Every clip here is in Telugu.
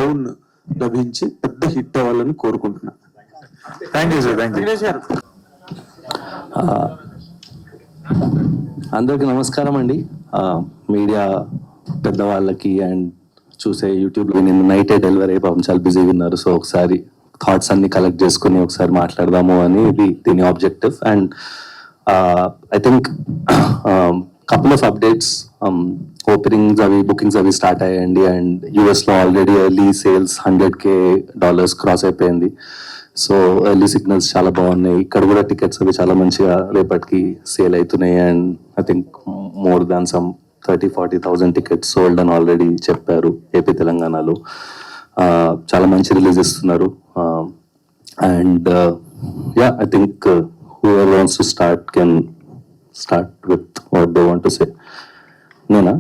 బ్రౌన్ లభించి పెద్ద హిట్ అవ్వాలని కోరుకుంటున్నా. Thank you sir. Thank you. అందరికీ నమస్కారం అండి. మీడియా పెద్దవాళ్ళకి అండ్ చూసే యూట్యూబ్లో నేను నైట్ డెలివరీ పాపం చాలా బిజీగా ఉన్నారు. సో ఒకసారి థాట్స్ అన్ని కలెక్ట్ చేసుకుని ఒకసారి మాట్లాడదాము అని దీని objective. And I think couple of updates, openings అవి బుకింగ్స్ అవి స్టార్ట్ అయ్యాయండి. అండ్ యూఎస్లో already early sales $100K cross అయిపోయింది. సో ఎర్లీ సిగ్నల్స్ చాలా బాగున్నాయి. ఇక్కడ కూడా టికెట్స్ అవి చాలా మంచిగా రేపటికి సేల్ అవుతున్నాయి. And I think more than some 30,000-40,000 tickets sold అని ఆల్రెడీ చెప్పారు ఏపీ తెలంగాణలో. చాలా మంచి రిలీజ్ ఇస్తున్నారు. And yeah, I think whoever wants to start can start with what they want to say. నేనా?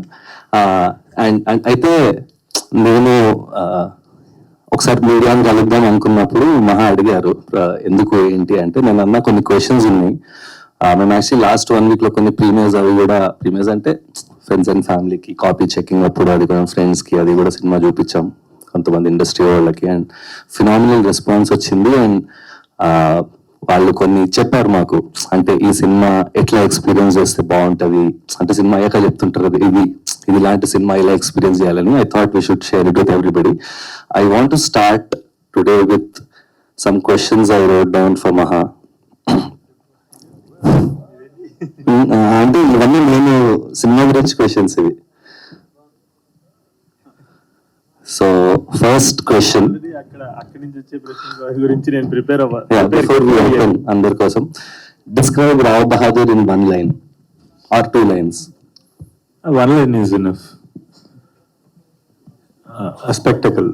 అండ్ అయితే నేను ఒకసారి మీడియాని కలుద్దాం అనుకున్నప్పుడు మహా అడిగారు ఎందుకు ఏంటి అంటే, నేను అన్న కొన్ని క్వశ్చన్స్ ఉన్నాయి. మేము యాక్చువల్లీ లాస్ట్ 1 week కొన్ని ప్రీమియర్స్ అవి కూడా, ప్రీమియర్స్ అంటే ఫ్రెండ్స్ అండ్ ఫ్యామిలీకి కాపీ చెకింగ్ అప్పుడు అది కూడా ఫ్రెండ్స్కి అది కూడా సినిమా చూపించాం కొంతమంది ఇండస్ట్రీ వాళ్ళకి. అండ్ ఫినామినల్ రెస్పాన్స్ వచ్చింది. అండ్ వాళ్ళు కొన్ని చెప్పారు మాకు, అంటే ఈ సినిమా ఎట్లా ఎక్స్పీరియన్స్ చేస్తే బాగుంటుంది, అంటే సినిమా అయ్యాక చెప్తుంటారు కదా ఇది ఇలాంటి సినిమా ఇలా ఎక్స్పీరియన్స్ చేయాలని. I thought we should share it with everybody. I want to start today with some questions I wrote down for మహా. అంటే ఇవన్నీ నేను సినిమా గురించి క్వశ్చన్స్ ఇవి. సో ఫస్ట్ క్వశ్చన్ అందరి కోసం, describe Rao Bahadur in 1 line or 2 lines. 1 line is enough. A spectacle.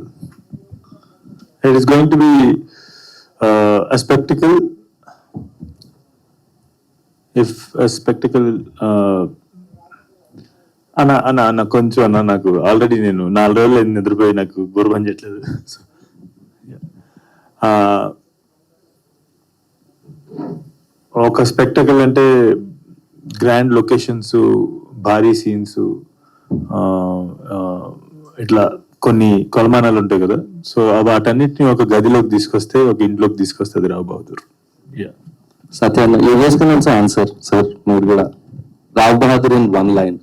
It is going to be a spectacle. If a spectacle అన్న కొంచెం అన్న, నాకు ఆల్రెడీ నేను 4 రోజులు నిద్రపోయి నాకు బుర్ర పని చేయట్లేదు. ఒక స్పెక్టకల్ అంటే గ్రాండ్ లొకేషన్స్, భారీ సీన్స్, ఇట్లా కొన్ని కొలమానాలు ఉంటాయి కదా. సో వాటన్నిటిని ఒక గదిలోకి తీసుకొస్తే, ఒక ఇంట్లోకి తీసుకొస్తుంది రావ్ బహదూర్. సత్యాన్న, you guys can also answer sir. మీరు కూడా Rao Bahadur in 1 line.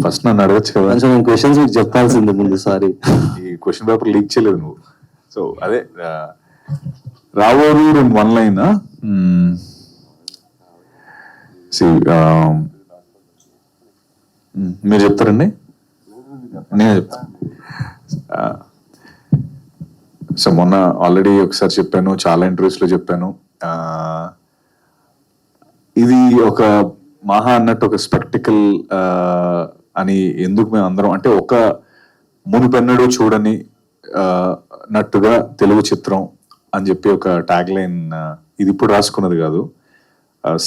First నన్ను అడగచ్చు కదా, నేను క్వశ్చన్స్ మీకు చెప్పాల్సింది ముందు. సారీ, ఈ క్వశ్చన్ పేపర్ లీక్ చేయలేదు నువ్వు. సో అదే రావ్ బహదూర్ ఇన్ 1 line. మీరు చెప్తారండి, నేనే చెప్తాను. సో మొన్న ఆల్రెడీ ఒకసారి చెప్పాను, చాలా ఇంటర్వ్యూస్ లో చెప్పాను. ఇది ఒక మహా అన్నట్టు ఒక స్పెక్టికల్ అని ఎందుకు మేము అందరం అంటే, ఒక మునుపెన్నడూ చూడని నట్టుగా తెలుగు చిత్రం అని చెప్పి ఒక ట్యాగ్ లైన్. ఇది ఇప్పుడు రాసుకున్నది కాదు.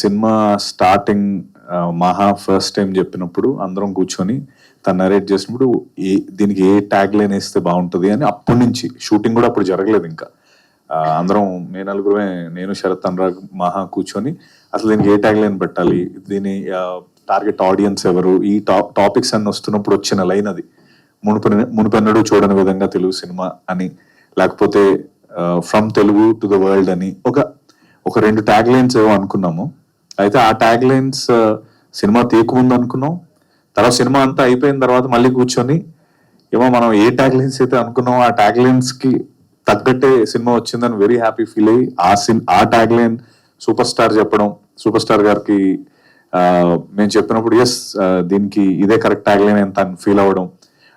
సినిమా స్టార్టింగ్ మహా ఫస్ట్ టైం చెప్పినప్పుడు అందరం కూర్చొని తను నరేట్ చేసినప్పుడు దీనికి ఏ ట్యాగ్ లైన్ వేస్తే బాగుంటుంది అని అప్పటి నుంచి షూటింగ్ కూడా అప్పుడు జరగలేదు ఇంకా. అందరం నలుగురమే, నేను శరత్ అనురాగ్ మహా కూర్చొని అసలు దీనికి ఏ ట్యాగ్ లైన్ పెట్టాలి, దీని టార్గెట్ ఆడియన్స్ ఎవరు, ఈ టాపిక్స్ అన్ని వస్తున్నప్పుడు వచ్చిన లైన్ అది. మునుపెన్నడూ చూడని విధంగా తెలుగు సినిమా అని, లేకపోతే from Telugu to the world అని ఒక 2 ట్యాగ్ లైన్స్ ఏవో అనుకున్నాము. అయితే ఆ ట్యాగ్ లైన్స్ సినిమా తీయకముందు అనుకున్నాం. తర్వాత సినిమా అంతా అయిపోయిన తర్వాత మళ్ళీ కూర్చొని ఏమో మనం ఏ ట్యాగ్ లైన్స్ అయితే అనుకున్నామో ఆ ట్యాగ్ లైన్స్ కి తగ్గట్టే సినిమా వచ్చిందని వెరీ హ్యాపీ ఫీల్ అయ్యి ఆ ట్యాగ్ లైన్ సూపర్ స్టార్ చెప్పడం, సూపర్ స్టార్ గారికి మేము చెప్పినప్పుడు ఎస్ దీనికి ఇదే కరెక్ట్ ట్యాగ్ లైన్ అని తను ఫీల్ అవ్వడం.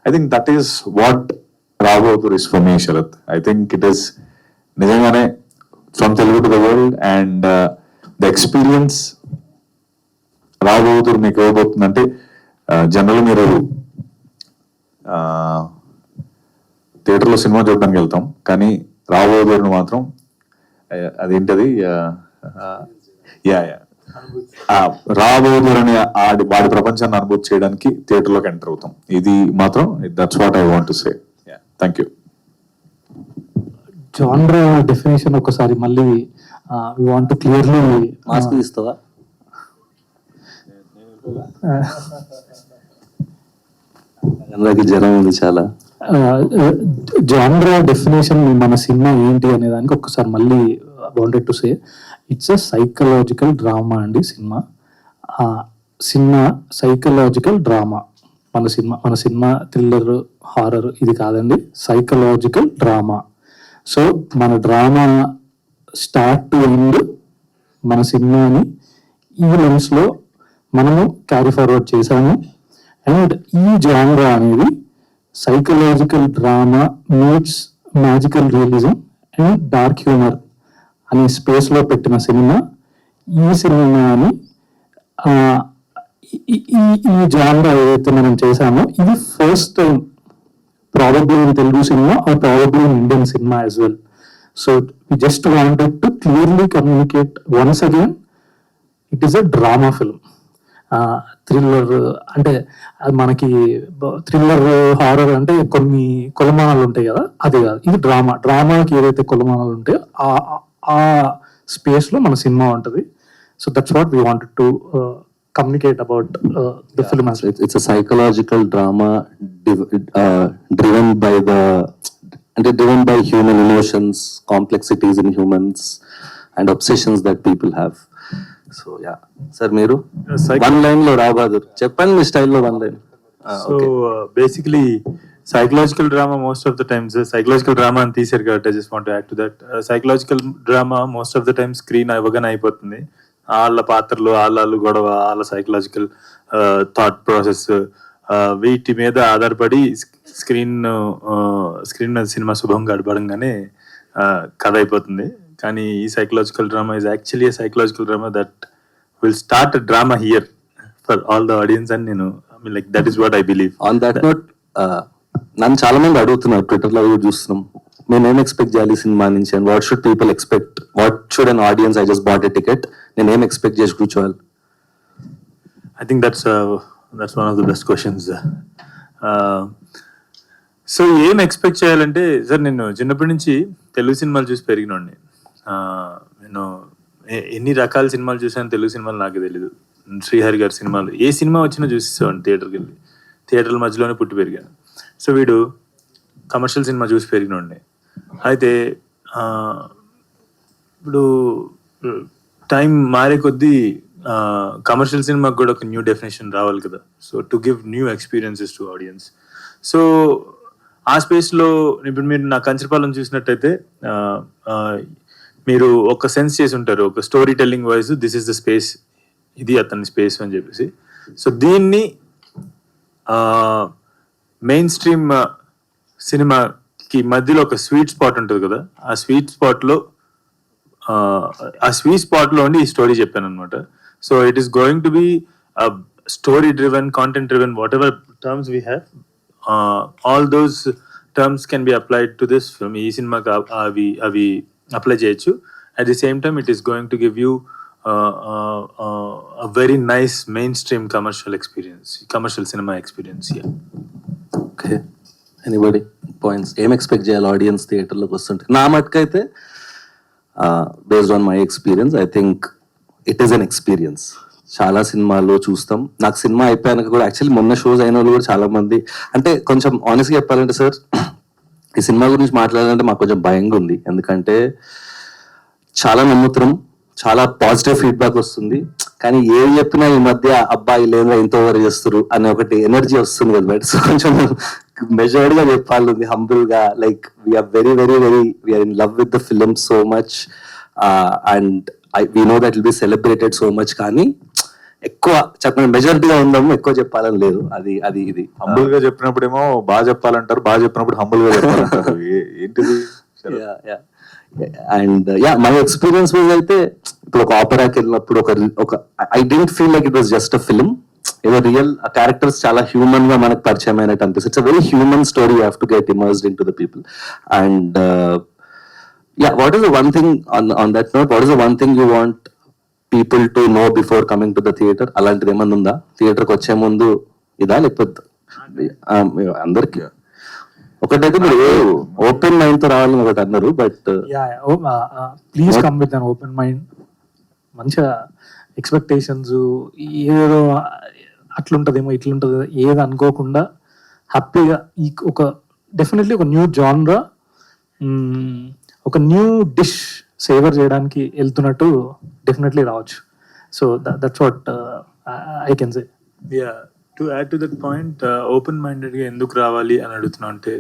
I think that is what Rao Bahadur is for me Sharath. I think it is నిజంగానే from Telugu to the world. And the experience Rao Bahadur మీకు ఇవ్వబోతుందంటే, జనరల్ మీరు థియేటర్లో సినిమా చూడడానికి వెళ్తాం, కానీ రావ్ బహదూర్ని మాత్రం అదేంటది రావ్ బహదూర్ అని వాడి ప్రపంచాన్ని అనుభూతి చేయడానికి థియేటర్లోకి ఎంటర్ అవుతాం. ఇది మాత్రం that's what I want to say. Thank you. Genre definition ఒకసారి మళ్ళీ we want to clearly. Mask ఇస్తావా? అందరికి జ్వరం ఉంది చాలా. జాన్రా డెఫినేషన్ మన సినిమా ఏంటి అనే దానికి ఒక్కసారి మళ్ళీ wanted to say it's a psychological drama అండి సినిమా. Cinema psychological drama. మన సినిమా థ్రిల్లర్ హారర్ ఇది కాదండి, సైకలాజికల్ డ్రామా. సో మన డ్రామా స్టార్ట్ టు ఎండ్ మన సినిమాని ఈ లెన్స్లో మనము క్యారీ ఫార్వర్డ్ చేశాము. అండ్ ఈ జానరా అనేది psychological drama meets magical realism and dark humour అనే స్పేస్లో పెట్టిన సినిమా ఈ సినిమాని. ఈ జానరా ఏదైతే మనం చేశామో ఇది first time probably in Telugu cinema or probably in Indian cinema as well. So we just wanted to clearly communicate once again it is a drama film. Thriller అంటే మనకి థ్రిల్లర్ హారర్ అంటే కొన్ని కొలమానాలు ఉంటాయి కదా, అది కాదు. ఇది డ్రామాకి ఏదైతే కొలమానాలు ఉంటాయో ఆ స్పేస్ లో మన సినిమా ఉంటుంది. So that's what we wanted to communicate about the film as well. It's a psychological drama driven by human emotions, complexities in humans and obsessions that people have. So yeah, sir, meeru one line lo Rabadur cheppandi mi style lo one line. So basically psychological drama most of the times psychological drama and teaser కాబట్టి I just want to add to that. Psychological drama most of the time screen అవగానే అయిపోతుంది. వాళ్ళ పాత్రలు, వాళ్ళ గొడవ, వాళ్ళ సైకలాజికల్ థాట్ ప్రాసెస్ వీటి మీద ఆధారపడి స్క్రీన్ సినిమా శుభం గడపడంగానే కథ అయిపోతుంది. కానీ ఈ psychological drama is actually psychological drama that will start a drama here for all the audience అని నేను like that is what I believe. On that note నన్ను చాలా మంది అడుగుతున్నారు, ట్విట్టర్లో కూడా చూస్తున్నాం, నేను ఏం ఎక్స్పెక్ట్ చేయాలి సినిమా నుంచి, and what should people expect, what should an audience, I just bat a ticket, నేను ఏం ఎక్స్పెక్ట్ చేసి కూర్చోవాలి? I think that's one of the best questions. So ఏం ఎక్స్పెక్ట్ చేయాలంటే సార్, నేను చిన్నప్పటి నుంచి తెలుగు సినిమాలు చూసి పెరిగినండి. నేను ఎన్ని రకాల సినిమాలు చూసాను తెలుగు సినిమాలు నాకు తెలీదు. శ్రీహరి గారి సినిమాలు ఏ సినిమా వచ్చినా చూసేవాడిని థియేటర్కి వెళ్ళి, థియేటర్ల మధ్యలోనే పుట్టి పెరిగాను. సో వీడు కమర్షియల్ సినిమా చూసి పెరిగినండి. అయితే ఇప్పుడు టైం మారే కొద్దీ కమర్షియల్ సినిమాకి కూడా ఒక న్యూ డెఫినేషన్ రావాలి కదా. So to give new experiences to audience. So ఆ స్పేస్లో ఇప్పుడు మీరు నా కంచరపాలెం చూసినట్టయితే మీరు ఒక సెన్స్ చేసి ఉంటారు, ఒక story telling voice, this is the space, ఇది అతని స్పేస్ అని చెప్పేసి. సో దీన్ని మెయిన్ స్ట్రీమ్ సినిమాకి మధ్యలో ఒక స్వీట్ స్పాట్ ఉంటుంది కదా, ఆ స్వీట్ స్పాట్లో ఉండి ఈ స్టోరీ చెప్పాను అనమాట. So it is going to be story driven, content driven, what ever terms we have, all those terms can be applied to this film. ఈ సినిమాకి అవి అప్లై చేయొచ్చు. At the same time it is going to give you a very nice mainstream commercial experience, commercial cinema experience. Yeah. Okay. Anybody points? ఏం ఎక్స్పెక్ట్ చేయాలి ఆడియన్స్ థియేటర్లోకి వస్తుంటే? నా మటుకైతే based on my experience I think it is an experience. చాలా సినిమాలు చూస్తాం. నాకు సినిమా అయిపోయాక కూడా యాక్చువల్లీ మొన్న షోస్ అయిన వాళ్ళు కూడా చాలా మంది, అంటే కొంచెం ఆనెస్ట్గా చెప్పాలంటే సార్, ఈ సినిమా గురించి మాట్లాడాలంటే మాకు కొంచెం భయంగా ఉంది. ఎందుకంటే చాలా నమ్ముతున్నాం, చాలా పాజిటివ్ ఫీడ్బ్యాక్ వస్తుంది, కానీ ఏం చెప్పినా ఈ మధ్య అబ్బాయి లేదా ఇంత ఓవర్ చేస్తారు అనే ఒకటి ఎనర్జీ వస్తుంది కదా బయట. సో కొంచెం మెజర్డ్ గా చెప్పాలి, హంబుల్ గా, like we're very very very we're in love with the film so much and we know that will be celebrated so much. కానీ ఎక్కువ చెప్పండి మెజారిటీగా ఉందాము, ఎక్కువ చెప్పాలని లేదు. అది ఇది హంబుల్ గా చెప్పినప్పుడేమో బాగా చెప్పాలంటారు, బాగా చెప్పినప్పుడు హంబుల్ గా చెప్పాలంటారు. ఏంటిది? అండ్ మై ఎక్స్పీరియన్స్ వాజ్ అయితే ఇప్పుడు ఒక ఆపరాకి వెళ్ళినప్పుడు ఒక I didn't feel like it was just a film, ఏదో రియల్ క్యారెక్టర్స్ చాలా హ్యూమన్ గా మనకు పరిచయం అయినట్టు అనిపిస్తుంది. It's a very human story, you have to get immersed in to the people. And what is the one thing on that note, what is the one thing you want people to know before coming to the theatre? అలాంటిది ఏమన్నా ఉందా? థియేటర్కి వచ్చే ముందు ఇదా, లేకపోతే అందరికి ఒకటైతే మీరు ఓపెన్ మైండ్ తో రావాలని ఒకటి అన్నారు, but please come with an open mind. మంచిగా ఎక్స్పెక్టేషన్స్ ఏదో అట్లుంటదేమో ఇట్లుంటది ఏది అనుకోకుండా హ్యాపీగా ఈ ఒక డెఫినెట్లీ ఒక న్యూ జాన్రా, ఒక న్యూ డిష్ సేవర్ చేయడానికి వెళ్తున్నట్టు డెఫినెట్లీ రావచ్చు. So that's what I can say. Yeah, to add to that point, open minded గా ఎందుకు రావాలి అని అడుగుతున్నాం అంటే,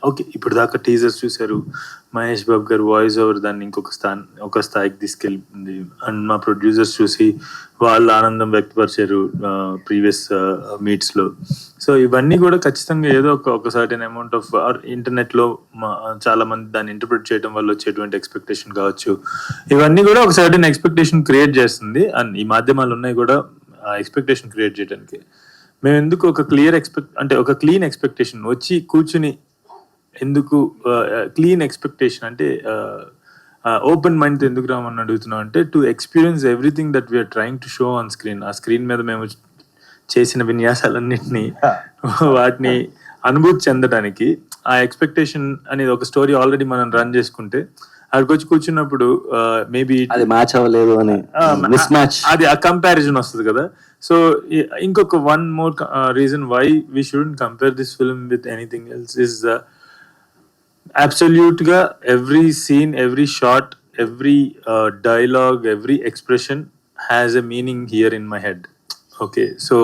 ఓకే ఇప్పుడు దాకా టీజర్స్ చూశారు, మహేష్ బాబు గారు వాయిస్ ఓవర్ దాన్ని ఒక స్థాయికి తీసుకెళ్ళింది, అండ్ మా ప్రొడ్యూసర్స్ చూసి వాళ్ళు ఆనందం వ్యక్తపరిచారు ప్రీవియస్ మీట్స్ లో. సో ఇవన్నీ కూడా ఖచ్చితంగా ఏదో ఒక సర్టెన్ అమౌంట్ ఆఫ్ ఇంటర్నెట్ లో చాలా మంది దాన్ని ఇంటర్ప్రిట్ చేయడం వల్ల వచ్చేటువంటి ఎక్స్పెక్టేషన్ కావచ్చు, ఇవన్నీ కూడా ఒక సర్టెన్ ఎక్స్పెక్టేషన్ క్రియేట్ చేస్తుంది. అండ్ ఈ మాధ్యమాలు ఉన్నాయి కూడా ఎక్స్పెక్టేషన్ క్రియేట్ చేయడానికి. మేము ఎందుకు ఒక ఒక క్లీన్ ఎక్స్పెక్టేషన్ వచ్చి కూర్చుని ఎందుకు క్లీన్ ఎక్స్పెక్టేషన్ అంటే ఓపెన్ మైండ్తో ఎందుకు రామని అడుగుతున్నాం అంటే, to experience everything that we're trying to show on screen. ఆ స్క్రీన్ మీద మేము చేసిన విన్యాసాలన్నింటినీ వాటిని అనుభూతి చెందడానికి, ఆ ఎక్స్పెక్టేషన్ అనేది ఒక స్టోరీ ఆల్రెడీ మనం రన్ చేసుకుంటే అక్కడికి వచ్చి కూర్చున్నప్పుడు మేబీ అది మ్యాచ్ అవ్వలేదు అని మిస్ మ్యాచ్, అది ఆ కంపారిజన్ వస్తుంది కదా. సో ఇంకొక one more reason why we shouldn't compare this film with anything else is absolute గా every scene, every shot, every dialogue, every expression has a meaning here in my head. Okay, so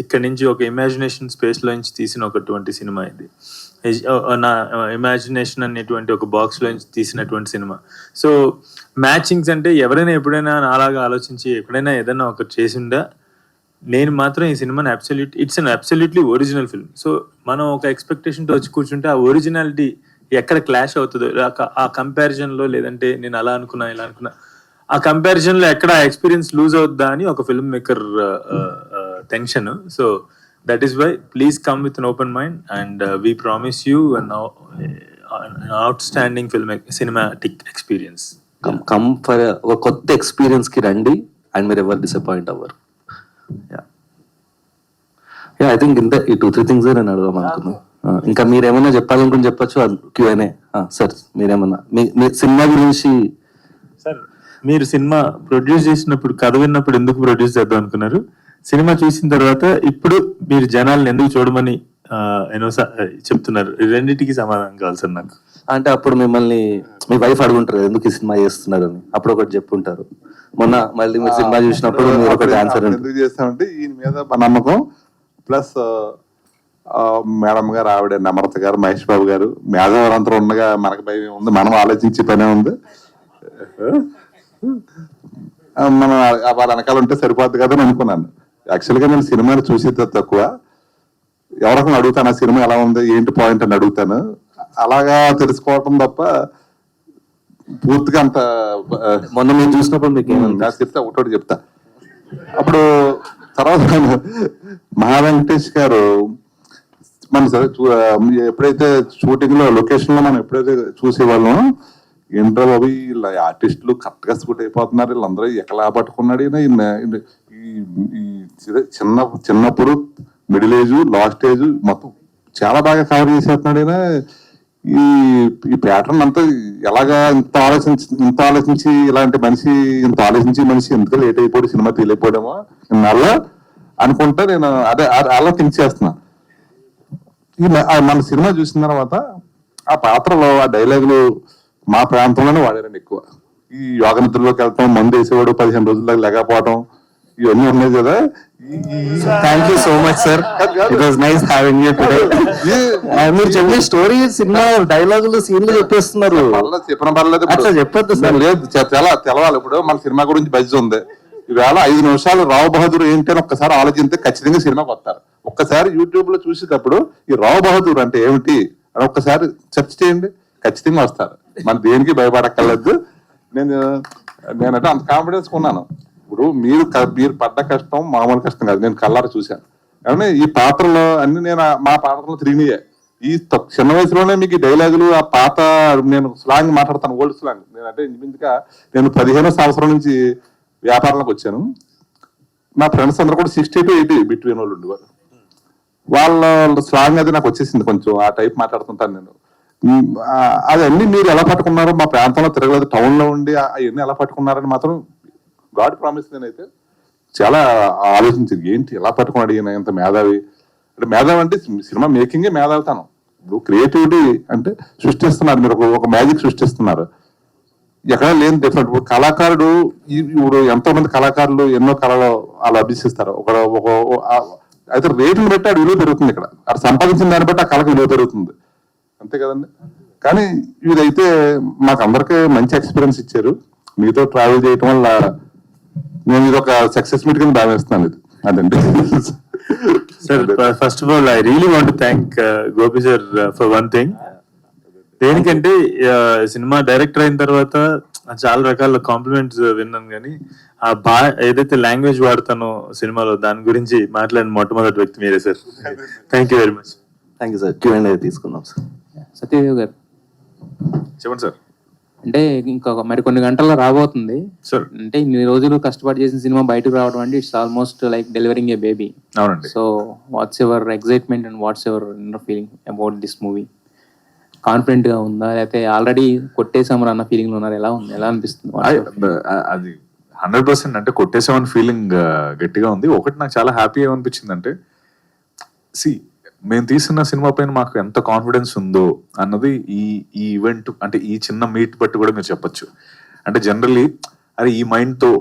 ఇక్కడ నుంచి ఒక ఇమాజినేషన్ స్పేస్ లో నుంచి తీసిన ఒకటువంటి సినిమా ఇది. నా ఇమాజినేషన్ అనేటువంటి ఒక బాక్స్ లో నుంచి తీసినటువంటి సినిమా. సో మ్యాచింగ్స్ అంటే ఎవరైనా ఎప్పుడైనా నాలాగా ఆలోచించి ఎప్పుడైనా ఏదైనా ఒకటి చేసిందా, నేను మాత్రం ఈ సినిమాని it's an absolutely original film. So మనం ఒక ఎక్స్పెక్టేషన్తో వచ్చి కూర్చుంటే ఆ ఒరిజినాలిటీ ఎక్కడ క్లాష్ అవుతుందో, ఆ కంపారిజన్లో, లేదంటే నేను అలా అనుకున్నా ఇలా అనుకున్నా, ఆ కంపారిజన్లో ఎక్కడ ఆ ఎక్స్పీరియన్స్ లూజ్ అవుద్దా అని ఒక film maker tension. So that is why please come with an open mind, and we promise you an outstanding cinematic experience. Come for ఒక కొత్త ఎక్స్పీరియన్స్ కి రండి అండ్ మీరు ఎవరు డిసప్పాయింట్ అవ్వరు. ఐ థింక్ ఇంత ఈ 2-3 థింగ్స్ నేను అడగదాం అనుకున్నాను. ఇంకా మీరేమన్నా చెప్పాలనుకుని చెప్పచ్చు. Q&A. సార్ మీరేమన్నా మీ సినిమా గురించి. సార్, మీరు సినిమా ప్రొడ్యూస్ చేసినప్పుడు కథ విన్నప్పుడు ఎందుకు ప్రొడ్యూస్ చేద్దాం అనుకున్నారు? సినిమా చూసిన తర్వాత ఇప్పుడు మీరు జనాలను ఎందుకు చూడమని చెప్తున్నారు? రెండింటికి సమాధానం కావాలి సార్ నాకు. అంటే అప్పుడు మిమ్మల్ని మీ వైఫ్ అడుగుంటారు ఎందుకు ఈ సినిమా చేస్తున్నారు అని, అప్పుడు ఒకటి చెప్పుంటారు. మొన్న మళ్ళీ మీరు సినిమా చూసినప్పుడు మీరు ఒకటి ఆన్సర్ ఎందుకు చేస్తామంటే ఈయన మీద నమ్మకం, ప్లస్ మేడం గారు, ఆవిడ నమ్రత గారు, మహేష్ బాబు గారు, మేధావులంతా ఉండగా మనకు భయం ఉంది, మనం ఆలోచించే పనే ఉంది. మనం వాళ్ళ వెనకాల ఉంటే సరిపోద్ది కదా అని అనుకున్నాను. యాక్చువల్గా నేను సినిమాని చూసేది తక్కువ, ఎవరికైనా అడుగుతాను ఆ సినిమా ఎలా ఉంది ఏంటి పాయింట్ అని అడుగుతాను, అలాగా తెలుసుకోవటం తప్ప పూర్తిగా అంత. మొన్న మేము చూసినప్పుడు మీకు చెప్తా, ఒకటి చెప్తా. అప్పుడు తర్వాత మహా వెంకటేష్ గారు మన ఎప్పుడైతే షూటింగ్ లో లొకేషన్ లో మనం ఎప్పుడైతే చూసేవాళ్ళం, ఏంట్రా బాబు ఇలా ఆర్టిస్టులు కరెక్ట్ గా సూట్ అయిపోతున్నారు, వీళ్ళందరూ ఎక్కలా పట్టుకున్నాడు చిన్నప్పుడు, మిడిల్ ఏజ్, లాస్ట్ ఏజ్ మొత్తం చాలా బాగా కవర్ చేసేస్తున్నాడు ఈయన. ఈ ప్యాటర్న్ అంతా ఎలాగా ఇంత ఆలోచించి ఇలాంటి మనిషి ఎందుకు లేట్ అయిపోయి సినిమా తీయలేకపోయామో అలా అనుకుంటా నేను అదే అలా థింక్ చేస్తున్నా. మన సినిమా చూసిన తర్వాత ఆ పాత్రలో ఆ డైలాగులు మా ప్రాంతంలోనే వాడారండి ఎక్కువ. ఈ యోగ నిద్రలోకి వెళ్ళటం, మందు వేసేవాడు 15 రోజుల దాకా లేకపోవడం, ఇవన్నీ ఉన్నాయి కదా. Thank you so much sir, it was nice having you today. మీరు చెప్పే స్టోరీ, సినిమా డైలాగులు, సీన్లు చెప్పేస్తున్నారు. చెప్పిన పర్లేదు, అట్లా చెప్పొద్దు సార్. లేదు, తెలవాలి. ఇప్పుడు మన సినిమా గురించి బజ్జి ఉంది. ఈవేళ 5 నిమిషాలు రావు బహదూర్ ఏంటి అని ఒక్కసారి ఆలోచిస్తే ఖచ్చితంగా సినిమాకి వస్తారు. ఒక్కసారి యూట్యూబ్ లో చూసేటప్పుడు ఈ రావు బహదూర్ అంటే ఏమిటి అని ఒక్కసారి సెర్చ్ చేయండి, ఖచ్చితంగా వస్తారు. మన దేనికి భయపడక్కర్లేదు. నేనంటే అంత కాన్ఫిడెన్స్ ఉన్నాను. ఇప్పుడు మీరు పడ్డ కష్టం మామూలు కష్టం కాదు, నేను కళ్ళారా చూశాను. కానీ ఈ పాత్రలో అన్ని మా పాత్రలో 3 ఈ చిన్న వయసులోనే మీకు ఈ డైలాగులు, ఆ పాత నేను స్లాంగ్ మాట్లాడతాను, ఓల్డ్ స్లాంగ్. నేనంటే ఇంచుమించుగా నేను 15వ సంవత్సరం నుంచి వ్యాపారంలోకి వచ్చాను. నా ఫ్రెండ్స్ అందరూ కూడా 60 to 80 బిట్వీన్ వాళ్ళు ఉండేవారు. వాళ్ళ స్లాంగ్ అది నాకు వచ్చేసింది, కొంచెం ఆ టైప్ మాట్లాడుతుంటాను నేను. అవన్నీ మీరు ఎలా పట్టుకున్నారో, మా ప్రాంతంలో తిరగలేదు, టౌన్ లో ఉండి అవన్నీ ఎలా పట్టుకున్నారని మాత్రం గాడ్ ప్రామిస్ నేనైతే చాలా ఆలోచించింది. ఏంటి ఎలా పట్టుకున్నాడు ఈయన, ఇంత మేధావి అంటే మేధావి అంటే సినిమా మేకింగే మేధావితనం. ఇప్పుడు క్రియేటివిటీ అంటే సృష్టిస్తున్నారు, మీరు ఒక మ్యాజిక్ సృష్టిస్తున్నారు, ఎక్కడ లేని డిఫరెంట్. ఇప్పుడు కళాకారుడు ఇప్పుడు ఎంతో మంది కళాకారులు ఎన్నో కళలు వాళ్ళు అభ్యసిస్తారు. అయితే రేటును బట్టి ఆ విలువ పెరుగుతుంది. ఇక్కడ అది సంపాదించిన దాన్ని బట్టి ఆ కళకు విలువ పెరుగుతుంది, అంతే కదండి. కానీ ఇదైతే మాకు అందరికీ మంచి ఎక్స్పీరియన్స్ ఇచ్చారు. మీతో ట్రావెల్ చేయటం వల్ల నేను ఇది ఒక సక్సెస్ మీట్ కింద భావిస్తున్నాను. ఇది అదండి. Sir, first of all I really want to thank Gopi sir for one thing. దేనికంటే సినిమా డైరెక్టర్ అయిన తర్వాత చాలా రకాల కాంప్లిమెంట్స్ విన్నాను, కానీ ఆ ఏదైతే లాంగ్వేజ్ వాడతానో సినిమాలో దాని గురించి మాట్లాడిన మొట్టమొదటి వ్యక్తి మీరే sir. Thank you very much. Thank you sir. Q&A తీసుకుందాం సార్. సత్యదేవ్ గారు, చెప్పండి సార్. అంటే ఇంకొక మరి కొన్ని గంటల్లో రాబోతుంది సార్. అంటే ఇన్ని రోజులు కష్టపడి చేసిన సినిమా బయటకు రావడం అంటే it's almost like delivering a baby. అవునండి. So what's ever excitement and what's ever inner feeling about this movie? Confident గా ఉందా, లేకపోతే ఆల్రెడీ కొట్టేసామని అన్న ఫీలింగ్ లో ఉన్నారు? ఎలా ఉంది, ఎలా అనిపిస్తుంది? అది 100% అంటే కొట్టేసామని ఫీలింగ్ గట్టిగా ఉంది. ఒకటి నాకు చాలా హ్యాపీ ఏమనిపించింది అంటే, మేము తీసిన సినిమా పైన మాకు ఎంత కాన్ఫిడెన్స్ ఉందో అన్నది ఈ ఈవెంట్ అంటే ఈ చిన్న మీట్ బట్టి కూడా మీరు చెప్పొచ్చు. అంటే జనరల్లీ అరే ఈ మైండ్తో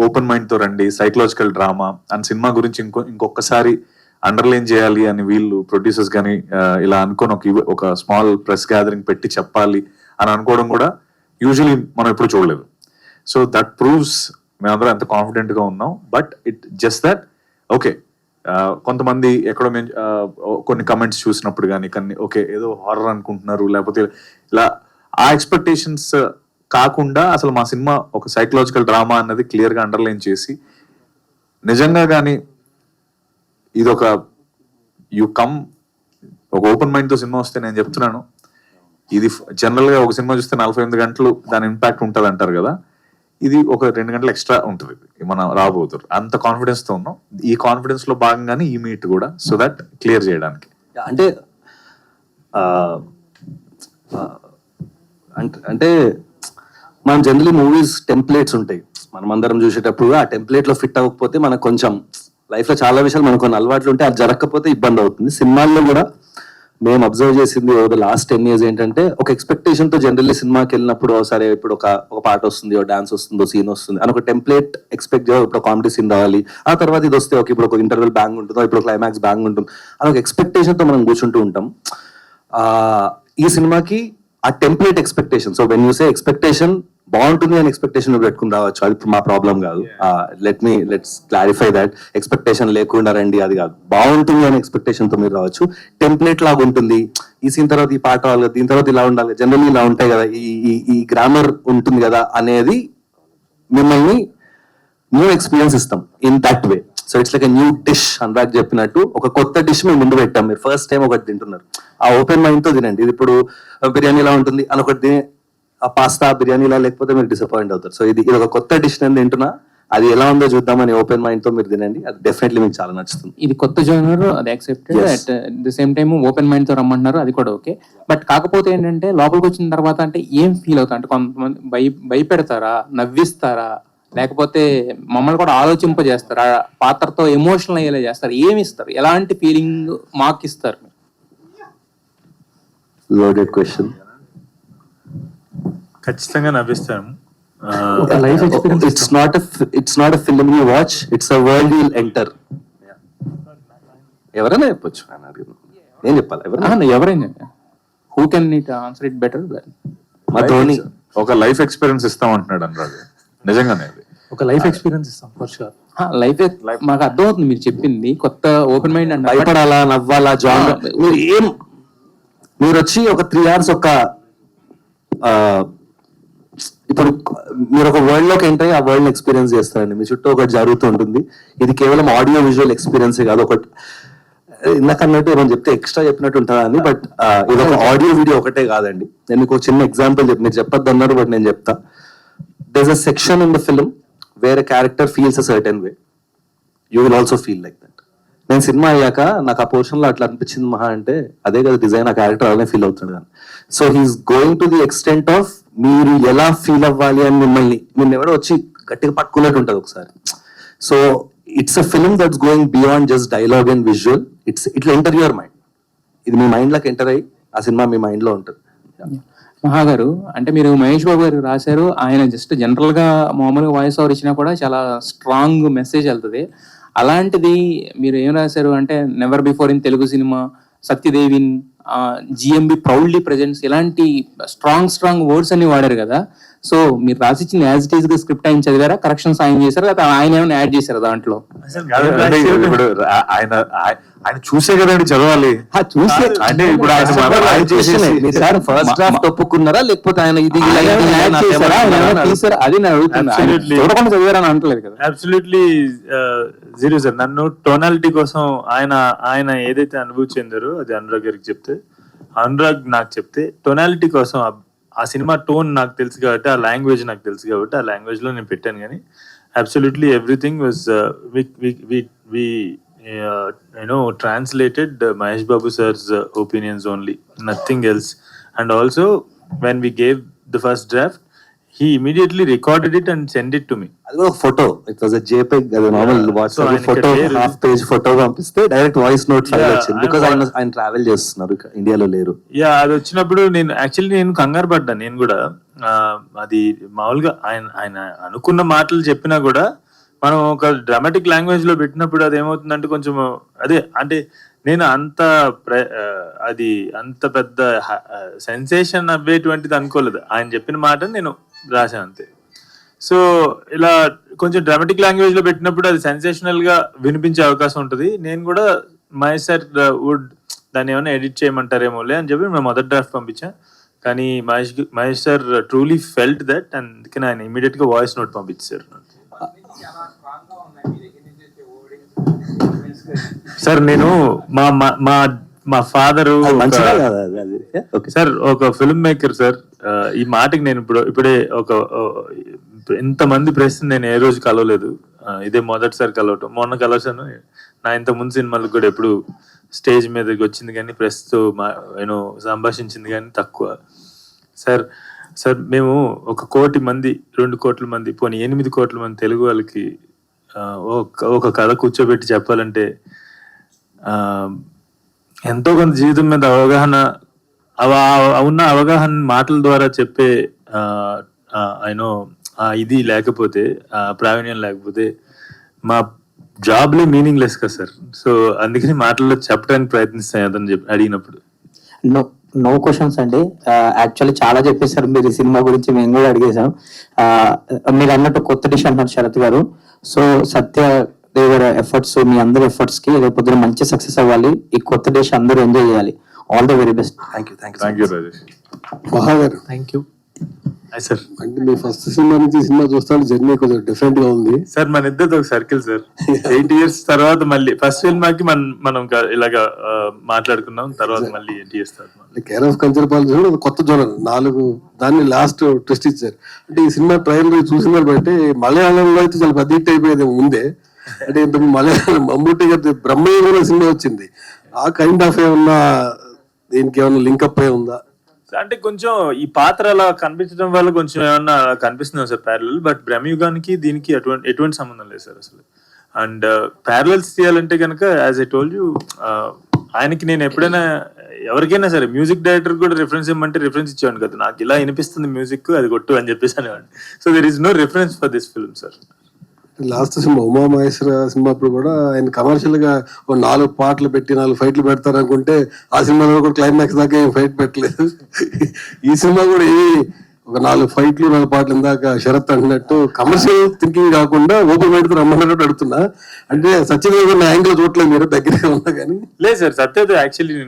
ఓపెన్ మైండ్తో రండి, సైకలాజికల్ డ్రామా అని సినిమా గురించి ఇంకొకసారి అండర్లైన్ చేయాలి అని వీళ్ళు ప్రొడ్యూసర్స్ కానీ ఇలా అనుకొని ఒక స్మాల్ ప్రెస్ గ్యాదరింగ్ పెట్టి చెప్పాలి అని అనుకోవడం కూడా యూజువలీ మనం ఎప్పుడు చూడలేదు. సో దట్ ప్రూవ్స్ మేమందరం ఎంత కాన్ఫిడెంట్ గా ఉన్నాం. But it just that okay, కొంతమంది ఎక్కడో మేము కొన్ని కమెంట్స్ చూసినప్పుడు కానీ ఓకే ఏదో హారర్ అనుకుంటున్నారు, లేకపోతే ఇలా ఆ ఎక్స్పెక్టేషన్స్ కాకుండా అసలు మా సినిమా ఒక సైకలాజికల్ డ్రామా అన్నది క్లియర్గా అండర్లైన్ చేసి నిజంగా కానీ ఇది ఒక ఒక ఓపెన్ మైండ్తో సినిమా వస్తే నేను చెప్తున్నాను, ఇది జనరల్గా ఒక సినిమా చూస్తే 48 గంటలు దాని ఇంపాక్ట్ ఉంటుంది అంటారు కదా, ఇది ఒక 2 గంటలు ఎక్స్ట్రా ఉంటుంది మనం రాబోతున్నారు. అంత కాన్ఫిడెన్స్ తో ఉన్నాం. ఈ కాన్ఫిడెన్స్ లో భాగంగానే ఈ మీట్ కూడా, సో దట్ క్లియర్ చేయడానికి. అంటే అంటే మనం జనరలీ మూవీస్ టెంప్లెట్స్ ఉంటాయి, మనం అందరం చూసేటప్పుడు ఆ టెంప్లెట్ లో ఫిట్ అవ్వకపోతే మనకు కొంచెం లైఫ్ లో చాలా విషయాలు మనకు కొన్ని అలవాట్లు ఉంటాయి, అది జరగకపోతే ఇబ్బంది అవుతుంది. సినిమాల్లో కూడా మేము అబ్జర్వ్ చేసింది ఓవర్ లాస్ట్ 10 years ఏంటంటే, ఒక ఎక్స్పెక్టేషన్ తో జనరల్లీ సినిమాకి వెళ్ళినప్పుడు సరే ఇప్పుడు ఒక పాట వస్తుంది, ఒక డాన్స్ వస్తుంది, సీన్ వస్తుంది అని ఒక టెంప్లెట్ ఎక్స్పెక్ట్ చేయాలి. ఇప్పుడు కామెడీ సీన్ రావాలి, ఆ తర్వాత ఇది వస్తే ఓకే ఇప్పుడు ఒక ఇంటర్వెల్ బ్యాంగ్ ఉంటుందో, ఇప్పుడు క్లైమాక్స్ బ్యాంగ్ ఉంటుంది అని ఒక ఎక్స్పెక్టేషన్ తో మనం కూర్చుంటూ ఉంటాం. ఈ సినిమాకి ఆ template expectation, so when you say expectation బాగుంటుంది అని ఎక్స్పెక్టేషన్ పెట్టుకుని రావచ్చు, అది ఇప్పుడు మా ప్రాబ్లం కాదు. Let's clarify that. ఎక్స్పెక్టేషన్ లేకుండా రండి అది కాదు, బాగుంటుంది అని ఎక్స్పెక్టేషన్ తో మీరు రావచ్చు. టెంప్లెట్ లాగా ఉంటుంది, ఈ సీన్ తర్వాత ఈ పాట అవ్వాలి, దీని తర్వాత ఇలా ఉండాలి, జనరల్లీ ఇలా ఉంటాయి కదా, ఈ గ్రామర్ ఉంటుంది కదా అనేది మిమ్మల్ని న్యూ ఎక్స్పీరియన్స్ ఇస్తాం in that way. So it's like a new dish. Anurag చెప్పినట్టు ఒక కొత్త డిష్ మేము ముందు పెట్టాం, మీరు ఫస్ట్ టైం ఒకటి తింటున్నారు, ఆ ఓపెన్ మైండ్ తో తినండి. ఇది ఇప్పుడు బిర్యానీ ఇలా ఉంటుంది అని ఒకటి, ఆ పాస్తా బిర్యానీలా లేకపోతే మీరు డిసప్పాయింట్ అవుతారు. సో ఇది ఒక కొత్త డిష్ నేను తింటున్నా, అది ఎలా ఉందో చూద్దామని ఓపెన్ మైండ్ తో మీరు తినండి, అది డెఫినెట్లీ మీకు చాలా నచ్చుతుంది. ఇది కొత్త జోనర్, అది accepted. At the same time open mind తో రమ్మంటున్నారు, అది కూడా ఓకే. బట్ కాకపోతే ఏంటంటే లోపలికి వచ్చిన తర్వాత అంటే ఏం ఫీల్ అవుతా అంటే, కొంతమంది భయపెడతారా, నవ్విస్తారా, లేకపోతే మమ్మల్ని కూడా ఆలోచింపజేస్తారా, పాత్రతో ఎమోషనల్ అయ్యేలా చేస్తారు, ఏమి ఇస్తారు, ఎలాంటి ఫీలింగ్ మాకు ఇస్తారు? Loaded question. ఖచ్చితంగా నవ్విస్తాను. Life experience. It's not a film you watch, it's a world you will enter. ఎవరైనా చెప్పొచ్చు, నేను చెప్పాలి ఎవరైనా. Who can it answer it better? మా ధోని ఒక లైఫ్ ఎక్స్పీరియన్స్ ఇస్తాం అంటున్నాడు అనురాగ్. నిజంగానే ఒక లైఫ్ ఎక్స్పీరియన్స్ ఇస్తాం ఫర్ షూర్. లైఫ్ మాకు అర్థం అవుతుంది మీరు చెప్పింది, కొత్త ఓపెన్ మైండ్ అంటే భయపడాలా, నవ్వాలా, జాన్ మీరు వచ్చి ఒక 3 hours ఇప్పుడు మీరు ఒక వరల్డ్ లోకి ఎంటర్ అయ్యి ఆ వరల్డ్ ఎక్స్పీరియన్స్ చేస్తారండి. మీ చుట్టూ ఒకటి జరుగుతూ ఉంటుంది. ఇది కేవలం ఆడియో విజువల్ ఎక్స్పీరియన్సే కాదు, ఒకటి ఇందాక అన్నట్టు ఏమైనా చెప్తే ఎక్స్ట్రా చెప్పినట్టు ఉంటుందా అని, బట్ ఇది ఒక ఆడియో వీడియో ఒకటే కాదండి. నేను మీకు చిన్న ఎగ్జాంపుల్ మీరు చెప్పొద్దు అన్నారు, బట్ నేను చెప్తా. there's a section in the film where a character feels a certain way. You will also feel like that. నేను సినిమా అయ్యాక నాకు ఆ పోర్షన్ లో అట్లా అనిపించింది మహా అంటే, అదే కదా డిజైన్, ఆ క్యారెక్టర్ అలానే ఫీల్ అవుతాడు కానీ. So he is going to the extent of మీరు ఎలా ఫీల్ అవ్వాలి అని మిమ్మల్ని ఎవడో వచ్చి గట్టిగా పట్టుకున్నట్టు ఉంటుంది ఒకసారి. So it's a film that's going beyond just dialogue and visual. ఇట్లా ఎంటర్ యువర్ మైండ్. ఇది మీ మైండ్లోకి ఎంటర్ అయ్యి ఆ సినిమా మీ మైండ్లో ఉంటుంది. మహా గారు, అంటే మీరు మహేష్ బాబు గారు రాశారు, ఆయన జస్ట్ జనరల్ గా మామూలుగా వాయిస్ ఓవర్ ఇచ్చినా కూడా చాలా స్ట్రాంగ్ మెసేజ్ వెళ్తుంది. అలాంటిది మీరు ఏం రాశారు అంటే never before in Telugu cinema, సత్యదేవిన్, జిఎంబి ప్రౌడ్లీ ప్రెజెంట్స్, ఇలాంటి స్ట్రాంగ్ వర్డ్స్ అన్ని వాడారు కదా. సో మీరు రాసిచ్చిన యాజ్ ఇట్ ఈస్ గా స్క్రిప్ట్ ఆయన చదివారా, కరెక్షన్స్ ఆయన చేశారా, లేదా ఆయన ఏమైనా యాడ్ చేశారా దాంట్లో? అంటే ఇప్పుడు ఆయన చూసే కదండి చదవాలి. చూసే అంటే ఇప్పుడు ఆయన ఫస్ట్ డ్రాఫ్ట్ ఒప్పుకున్నారా, లేకపోతే ఆయన ఇది అది నేను అడుగుతున్నా. చూడకుండా చదివారని అంటలేదు కదా. Absolutely zero sir. నన్ను టోనాలిటీ కోసం ఆయన ఏదైతే అనుభూతి చెందారో అది అనురాగ్ గారికి చెప్తే, అనురాగ్ నాకు చెప్తే టోనాలిటీ కోసం ఆ సినిమా టోన్ నాకు తెలుసు కాబట్టి, ఆ లాంగ్వేజ్ నాకు తెలుసు కాబట్టి ఆ లాంగ్వేజ్ లో నేను పెట్టాను. కానీ absolutely everything was translated Mahesh Babu sir's opinions only, nothing else. And also when we gave the first draft, he immediately recorded it and sent it to me. అది కూడా ఫోటో, ఇట్ వాజ్ JPEG, అది normal WhatsApp photo, half page photo పంపిస్తే డైరెక్ట్ వాయిస్ నోట్ ఫైల్ వచ్చింది. బికాజ్ ఆయన ట్రావెల్ చేస్తున్నారు, ఇండియాలో లేరు. అది వచ్చినప్పుడు నేను కంగారు పడ్డాను. నేను కూడా అది మామూలుగా ఆయన అనుకున్న మాటలు చెప్పినా కూడా మనం ఒక డ్రామాటిక్ లాంగ్వేజ్ లో పెట్టినప్పుడు అది ఏమవుతుందంటే కొంచెం అంటే నేను అది అంత పెద్ద సెన్సేషన్ అవ్వేటువంటిది అనుకోలేదు. ఆయన చెప్పిన మాట నేను రాశాను అంతే. సో ఇలా కొంచెం డ్రామాటిక్ లాంగ్వేజ్ లో పెట్టినప్పుడు అది సెన్సేషనల్ గా వినిపించే అవకాశం ఉంటుంది. నేను కూడా మహేష్ సార్ దాన్ని ఏమైనా ఎడిట్ చేయమంటారేమోలే అని చెప్పి మేము మొదటి డ్రాఫ్ట్ పంపించాను. కానీ Mahesh sir truly felt that, అందుకని ఆయన ఇమీడియట్ గా వాయిస్ నోట్ పంపించారు. సార్ నేను మా ఫాదరు సార్ ఒక ఫిల్మ్ మేకర్ సార్. ఈ మాటకి నేను ఇప్పుడే ఇంతమంది ప్రెస్ నేను ఏ రోజు కలవలేదు. ఇదే మొదటిసారి కలవటం. మొన్న కలవసాను. నా ఇంత ముందు సినిమాలకు కూడా ఎప్పుడు స్టేజ్ మీదకి వచ్చింది కానీ ప్రెస్ తో సంభాషించింది కానీ తక్కువ. సార్ మేము 1 కోటి మంది, 2 కోట్ల మంది, పోనీ 8 కోట్ల మంది తెలుగు వాళ్ళకి ఒక కథ కూర్చోబెట్టి చెప్పాలంటే ఎంతో కొంత జీవితం మీద అవగాహన మాటల ద్వారా చెప్పే ఇది లేకపోతే, ప్రావీణ్యం లేకపోతే మా జాబ్లే మీనింగ్లెస్ కదా సార్. సో అందుకని మాటల్లో చెప్పడానికి ప్రయత్నిస్తాను అతను అడిగినప్పుడు. నో క్వశ్చన్స్ అండి. యాక్చువల్లీ చాలా చెప్పేశారు మీరు ఈ సినిమా గురించి, మేము కూడా అడిగేసాం. మీరు అన్నట్టు కొత్త డిష్ అంటున్నారు శరత్ గారు. సో సత్యదేవ్ ఎఫర్ట్స్, మీ అందరి ఎఫర్ట్స్ కి రేపు పొద్దున మంచి సక్సెస్ అవ్వాలి. ఈ కొత్త డిష్ అందరూ ఎంజాయ్ చేయాలి. All the very best. Thank you Rajesh. మహా గారు, థ్యాంక్ యూ సార్. అంటే మీ ఫస్ట్ సినిమా నుంచి సినిమా చూస్తాను, జర్నీ కొంచెం డిఫరెంట్ గా ఉంది సార్. మన ఇద్దరు ఒక సర్కిల్ సార్. 8 years తర్వాత మళ్ళీ ఫస్ట్ సినిమాకి మనం ఇలాగా మాట్లాడుకున్నాం. తర్వాత మళ్ళీ 8 years తర్వాత కేర్ ఆఫ్ కంచరపాలెం కొత్త జోనర్ 4 దాన్ని లాస్ట్ ట్విస్ట్ ఇచ్చారు. అంటే ఈ సినిమా ట్రైలర్ చూసిన బట్టి మలయాళంలో అయితే చాలా పెద్ద హిట్ అయిపోయేది ముందే. అంటే ఇంత మలయాళం మమ్మూటి గారి బ్రహ్మయ్య సినిమా వచ్చింది. ఆ కైండ్ ఆఫ్ ఏమన్నా దీనికి ఏమన్నా లింకప్ అయి ఉందా? అంటే కొంచెం ఈ పాత్ర అలా కనిపించడం వల్ల కొంచెం ఏమన్నా కనిపిస్తుంది సార్ ప్యారలల్. బట్ బ్రహ్మయుగానికి దీనికి ఎటువంటి సంబంధం లేదు సార్ అసలు. అండ్ ప్యారలల్స్ తీయాలంటే కనుక యాజ్ ఐ టోల్డ్ యూ, ఆయనకి నేను ఎప్పుడైనా ఎవరికైనా సరే మ్యూజిక్ డైరెక్టర్ కూడా రిఫరెన్స్ ఇవ్వమంటే రిఫరెన్స్ ఇచ్చేవాడిని కదా. నాకు ఇలా వినిపిస్తుంది మ్యూజిక్, అది కొట్టు అని చెప్పేసి అనేవాడిని. So there is no reference for this film sir. Last cinema Umamaheshwara cinema అప్పుడు కూడా ఆయన కమర్షియల్ గా 4 పాటలు పెట్టి 4 ఫైట్లు పెడతారు అనుకుంటే ఆ సినిమాలో కూడా క్లైమాక్స్ దాకా ఏం ఫైట్ పెట్టలేదు. ఈ సినిమా కూడా ఒక 4 ఫైట్లు 4 పాటలు ఇందాక శరత్ అంటున్నట్టు కమర్షియల్ థింకింగ్ కాకుండా ఓపెన్ మైండ్ తో రమ్మన్నట్టు అడుగుతున్నా. అంటే సత్యదేవ్ యాంగిల్ చూడలేదు మీరు, దగ్గరగా ఉన్నా కానీ. లేదు sir, Satyadev actually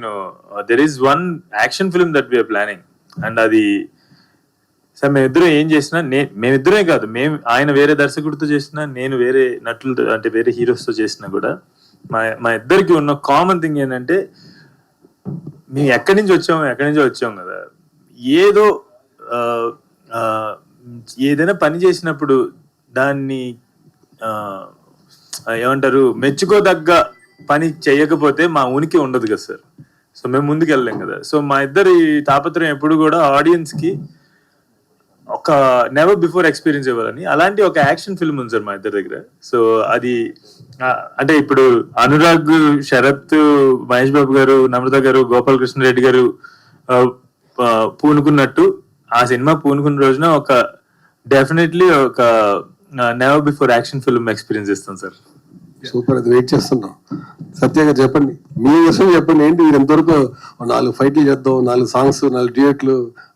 there is 1 action film that we're planning. And అది సార్ మేమిద్దరం ఏం చేసినా, మేమిద్దరే కాదు, ఆయన వేరే దర్శకుడితో చేసినా, నేను వేరే నటులతో అంటే వేరే హీరోస్తో చేసినా కూడా మా ఇద్దరికి ఉన్న కామన్ థింగ్ ఏంటంటే మేము ఎక్కడి నుంచి వచ్చాం కదా. ఏదైనా పని చేసినప్పుడు దాన్ని ఏమంటారు, మెచ్చుకోదగ్గ పని చేయకపోతే మా ఉనికి ఉండదు కదా సార్. సో మేము ముందుకు వెళ్ళలేం కదా. సో మా ఇద్దరి తాపత్రయం ఎప్పుడు కూడా ఆడియన్స్ కి ఒక నెవర్ బిఫోర్ ఎక్స్పీరియన్స్ ఇవ్వాలని. అలాంటి ఒక యాక్షన్ ఫిల్మ్ ఉంది సార్ మా ఇద్దరి దగ్గర. సో అది అంటే ఇప్పుడు అనురాగ్, శరత్, మహేష్ బాబు గారు, నమ్రత గారు, గోపాలకృష్ణ రెడ్డి గారు పూనుకున్నట్టు ఆ సినిమా పూనుకున్న రోజున ఒక డెఫినెట్లీ ఒక never before action film experience ఇస్తాం సార్. సూపర్, అది వెయిట్ చేస్తున్నాం. సత్య గారు చెప్పండి, మీ విషయం చెప్పండి. ఏంటి మీరు ఎంతవరకు 4 ఫైట్లు చేద్దాం, 4 సాంగ్స్, 4 డ్యూయట్లు,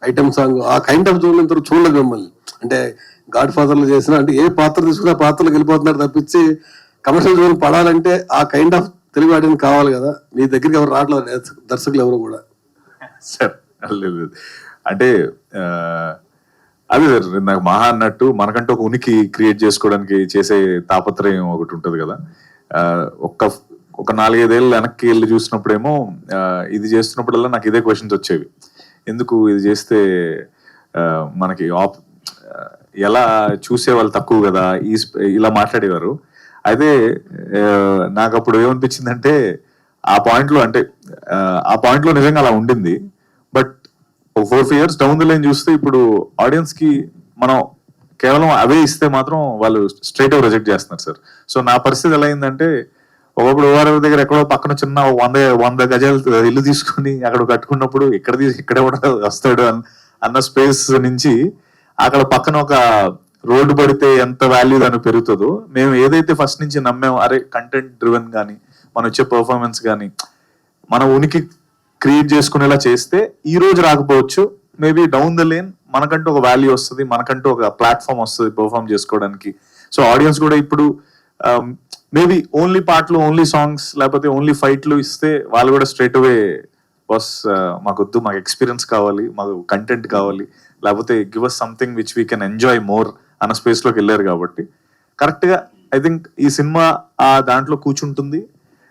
ఐటమ్ సాంగ్, ఆ కైండ్ ఆఫ్ జోన్ ఇంతవరకు చూడలేదు మిమ్మల్ని. అంటే గాడ్ ఫాదర్లు చేసిన అంటే ఏ పాత్ర తీసుకున్నా పాత్రలకు వెళ్ళిపోతున్నారు తప్పించి కమర్షియల్ జోన్ పడాలంటే ఆ కైండ్ ఆఫ్ తెలుగు ఆడియన్స్ కావాలి కదా. మీ దగ్గరికి ఎవరు రావట్లేదు దర్శకులు ఎవరు కూడా. సార్ లేదు, అంటే అదే సార్ నాకు మహా అన్నట్టు మనకంటూ ఒక ఉనికి క్రియేట్ చేసుకోవడానికి చేసే తాపత్రయం ఒకటి ఉంటది కదా. ఒక 4-5 ఏళ్ళు వెనక్కి వెళ్ళి చూసినప్పుడేమో ఇది చేస్తున్నప్పుడల్లా నాకు ఇదే క్వశ్చన్స్ వచ్చేవి. ఎందుకు ఇది చేస్తే మనకి ఎలా చూసే వాళ్ళు తక్కువ కదా, ఇలా మాట్లాడేవారు. అయితే నాకు అప్పుడు ఏమనిపించిందంటే ఆ పాయింట్లో నిజంగా అలా ఉండింది. But 4 years down the line చూస్తే ఇప్పుడు ఆడియన్స్ కి మనం కేవలం అవే ఇస్తే మాత్రం వాళ్ళు స్ట్రైట్ గా రిజెక్ట్ చేస్తున్నారు సార్. సో నా పరిస్థితి ఎలా అయిందంటే ఒకప్పుడు ఓఆర్ఆర్ దగ్గర ఎక్కడో పక్కన చిన్న 100 గజాలు ఇల్లు తీసుకుని అక్కడ కట్టుకున్నప్పుడు ఇక్కడే వస్తాడు అన్న స్పేస్ నుంచి అక్కడ పక్కన ఒక రోడ్డు పడితే ఎంత వాల్యూ దానికి పెరుగుతుందో, మేము ఏదైతే ఫస్ట్ నుంచి నమ్మాము, అరే కంటెంట్ డ్రివెన్ కానీ మన వచ్చే పర్ఫార్మెన్స్ కానీ మన ఉనికి క్రియేట్ చేసుకునేలా చేస్తే ఈ రోజు రాకపోవచ్చు, మేబీ డౌన్ ద లేన్ మనకంటూ ఒక వాల్యూ వస్తుంది, మనకంటూ ఒక ప్లాట్ఫామ్ వస్తుంది పర్ఫామ్ చేసుకోవడానికి. సో ఆడియన్స్ కూడా ఇప్పుడు మేబీ ఓన్లీ పాటలు, ఓన్లీ సాంగ్స్, లేకపోతే ఓన్లీ ఫైట్లు ఇస్తే వాళ్ళు కూడా స్ట్రైట్ అవే బస్ మాకొద్దు, మాకు ఎక్స్పీరియన్స్ కావాలి, మాకు కంటెంట్ కావాలి, లేకపోతే give us something which we can enjoy more అన్న స్పేస్ లోకి వెళ్ళారు. కాబట్టి కరెక్ట్ గా ఐ థింక్ ఈ సినిమా ఆ దాంట్లో కూర్చుంటుంది.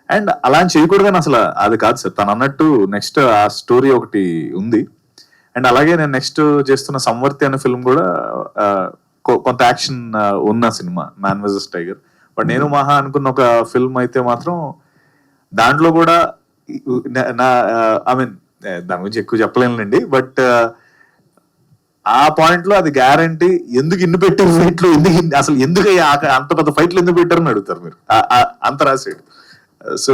అండ్ అలా చేయకూడదని అసలు అది కాదు సార్, తను అన్నట్టు నెక్స్ట్ ఆ స్టోరీ ఒకటి ఉంది. అండ్ అలాగే నేను నెక్స్ట్ చేస్తున్న సంవర్తి అనే ఫిల్మ్ కూడా కొంత యాక్షన్ ఉన్న cinema, man versus tiger. But నేను మహా అనుకున్న ఒక ఫిల్మ్ అయితే మాత్రం దాంట్లో కూడా ఐ మీన్ దాని గురించి ఎక్కువ చెప్పలేనులేండి. బట్ ఆ పాయింట్ లో అది గ్యారంటీ. ఎందుకు ఇన్ని పెట్టారు ఫైట్లు, అసలు ఎందుకు అంత పెద్ద ఫైట్లు ఎందుకు పెట్టారని అడుగుతారు మీరు, అంత రాసాడు. సో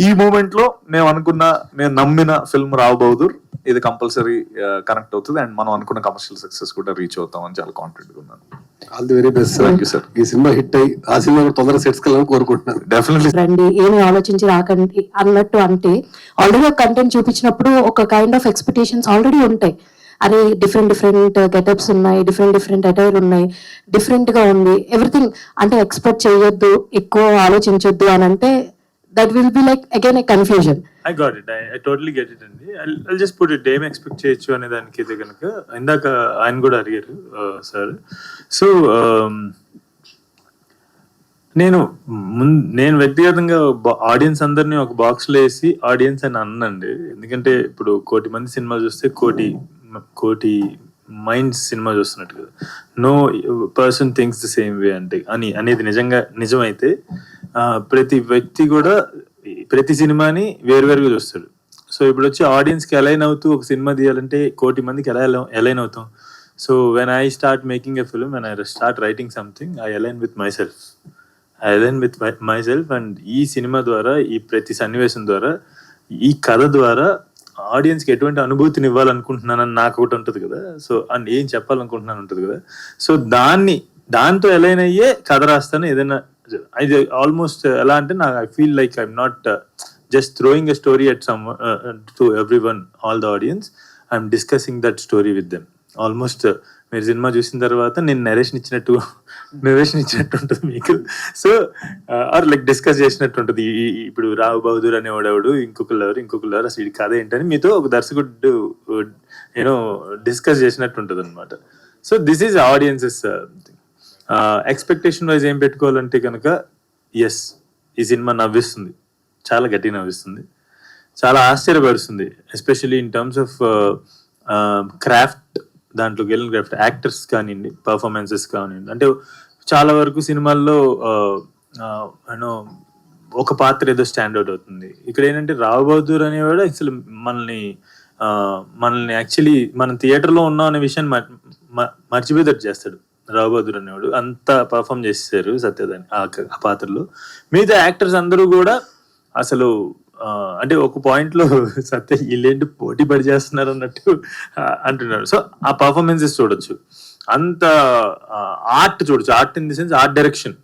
ఈ మూమెంట్ లో మేము నమ్మిన ఫిల్మ్ రావు బహదూర్, ఇది కంపల్సరీ కనెక్ట్ అవుతుంది అండ్ మనం అనుకున్న కమర్షియల్ సక్సెస్ కూడా రీచ్ అవుతామని చాలా కాన్ఫిడెంట్ గా ఉన్నాను. All the very best sir. ఈ సినిమా హిట్ అయ్యి ఆ సినిమా తొందరగా సెట్స్ కెళ్ళాలని కోరుకుంటున్నాను. డెఫినెట్లీ రండి, ఏమి ఆలోచించి రాకండి అన్నట్టు. అంటే ఆల్రెడీ ఒక కంటెంట్ చూపించినప్పుడు ఒక కైండ్ ఆఫ్ ఎక్స్పెక్టేషన్స్ ఆల్రెడీ ఉంటాయి. అరే డిఫరెంట్ గెటప్స్ ఉన్నాయి, డిఫరెంట్ అటైర్ ఉన్నాయి, డిఫరెంట్ గా ఉంది ఎవ్రీథింగ్. అంటే ఎక్స్పెక్ట్ చేయొద్దు, ఎక్కువ ఆలోచించొద్దు అని అంటే that will be like again A confusion. I got it. I totally get it అండి. I'll just put it, ఏం ఎక్స్పెక్ట్ చేయొచ్చు అనే దానికి అయితే కనుక ఇందాక ఆయన కూడా అడిగారు సార్. సో నేను వ్యక్తిగతంగా ఆడియన్స్ అందరినీ ఒక బాక్స్ లో వేసి ఆడియన్స్ అని అన్నండి. ఎందుకంటే ఇప్పుడు 1,000,000 మంది సినిమా చూస్తే 1,000,000 మైండ్స్ సినిమా చూస్తున్నట్టు కదా. No person thinks the same way అనేది నిజమైతే ప్రతి వ్యక్తి కూడా ప్రతి సినిమాని వేరువేరుగా చూస్తాడు. సో ఇప్పుడు వచ్చి ఆడియన్స్కి అలైన్ అవుతూ ఒక సినిమా తీయాలంటే 1,000,000 మందికి అలైన్ అవుతాం. So when I start making a film, when I start writing something, I align with my self and ఈ సినిమా ద్వారా, ఈ ప్రతి సన్నివేశం ద్వారా, ఈ కథ ద్వారా ఆడియన్స్కి ఎటువంటి అనుభూతిని ఇవ్వాలనుకుంటున్నానని నాకు ఒకటి ఉంటుంది కదా. సో అండ్ ఏం చెప్పాలనుకుంటున్నాను ఉంటుంది కదా. సో దాంతో అలైన్ అయ్యే కథ రాస్తాను. ఏదైనా ఇది ఆల్మోస్ట్ ఎలా అంటే నాకు I feel like I'm not just throwing a story at some to every one, all the audience. I'm discussing that story with them. Almost మీరు సినిమా చూసిన తర్వాత నేను నరేషన్ ఇచ్చినట్టు ఉంటుంది మీకు. సో ఆర్ లైక్ డిస్కస్ చేసినట్టు ఉంటుంది. ఇప్పుడు రావు బహదూర్ అనేవాడు ఇంకొకరు అసలు ఇది కథ ఏంటని మీతో ఒక దర్శకుడు డిస్కస్ చేసినట్టు ఉంటుంది అనమాట. So this is audiences expectation wise ఏం పెట్టుకోవాలంటే కనుక, ఎస్ ఈ సినిమా నవ్విస్తుంది, చాలా గట్టిగా నవ్విస్తుంది, చాలా ఆశ్చర్యపరుస్తుంది, especially in terms of craft. దాంట్లోకి వెళ్ళిన క్రాఫ్ట్, యాక్టర్స్ కానివ్వండి, పర్ఫార్మెన్సెస్ కానివ్వండి. అంటే చాలా వరకు సినిమాల్లో ఒక పాత్ర ఏదో స్టాండ్అవుట్ అవుతుంది. ఇక్కడ ఏంటంటే రావు బహదూర్ అనేవాడు అసలు మనల్ని యాక్చువల్లీ మనం థియేటర్లో ఉన్నాం అనే విషయాన్ని మర్చిపోయేటట్టు చేస్తాడు. రావు బహదూర్ అనేవాడు అంత పర్ఫామ్ చేసేసారు సత్యదాని ఆ పాత్రలో. మిగతా యాక్టర్స్ అందరూ కూడా అసలు అంటే ఒక పాయింట్ లో సత్య వీళ్ళేంటి పోటీ పడి చేస్తున్నారు అన్నట్టు అంటున్నారు. సో ఆ పర్ఫార్మెన్సెస్ చూడొచ్చు, అంత ఆర్ట్ చూడొచ్చు, art in the sense art direction,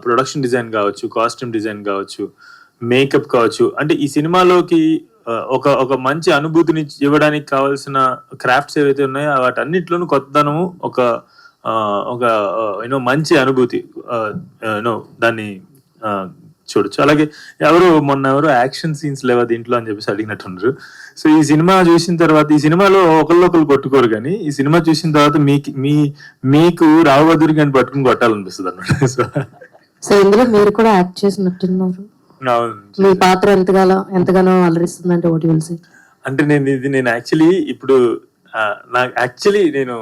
production design కావచ్చు, కాస్ట్యూమ్ డిజైన్ కావచ్చు, మేకప్ కావచ్చు. అంటే ఈ సినిమాలోకి ఒక మంచి అనుభూతిని ఇవ్వడానికి కావాల్సిన క్రాఫ్ట్స్ ఏవైతే ఉన్నాయో వాటన్నిటిలోనూ కొత్తదనము, ఒక యూనో మంచి అనుభూతి యూనో దాన్ని చూడొచ్చు. అలాగే ఎవరు యాక్షన్ సీన్స్ లేవా దీంట్లో అని చెప్పేసి అడిగినట్టున్నారు. సో ఈ సినిమా చూసిన తర్వాత, ఈ సినిమాలో ఒకళ్ళు కొట్టుకోరు కానీ ఈ సినిమా చూసిన తర్వాత మీకు రావు బహదూర్ గారిని పట్టుకుని కొట్టాలనిపిస్తుంది అన్నమాట. సో ఇందులో మీరు కూడా యాక్ట్ చేసినట్టున్నారు. మీ పాత్ర ఎంతగానో అలరిస్తుందంటే వాట్ యు విల్ సే? అంటే నేను యాక్చువల్లీ ఇప్పుడు నేను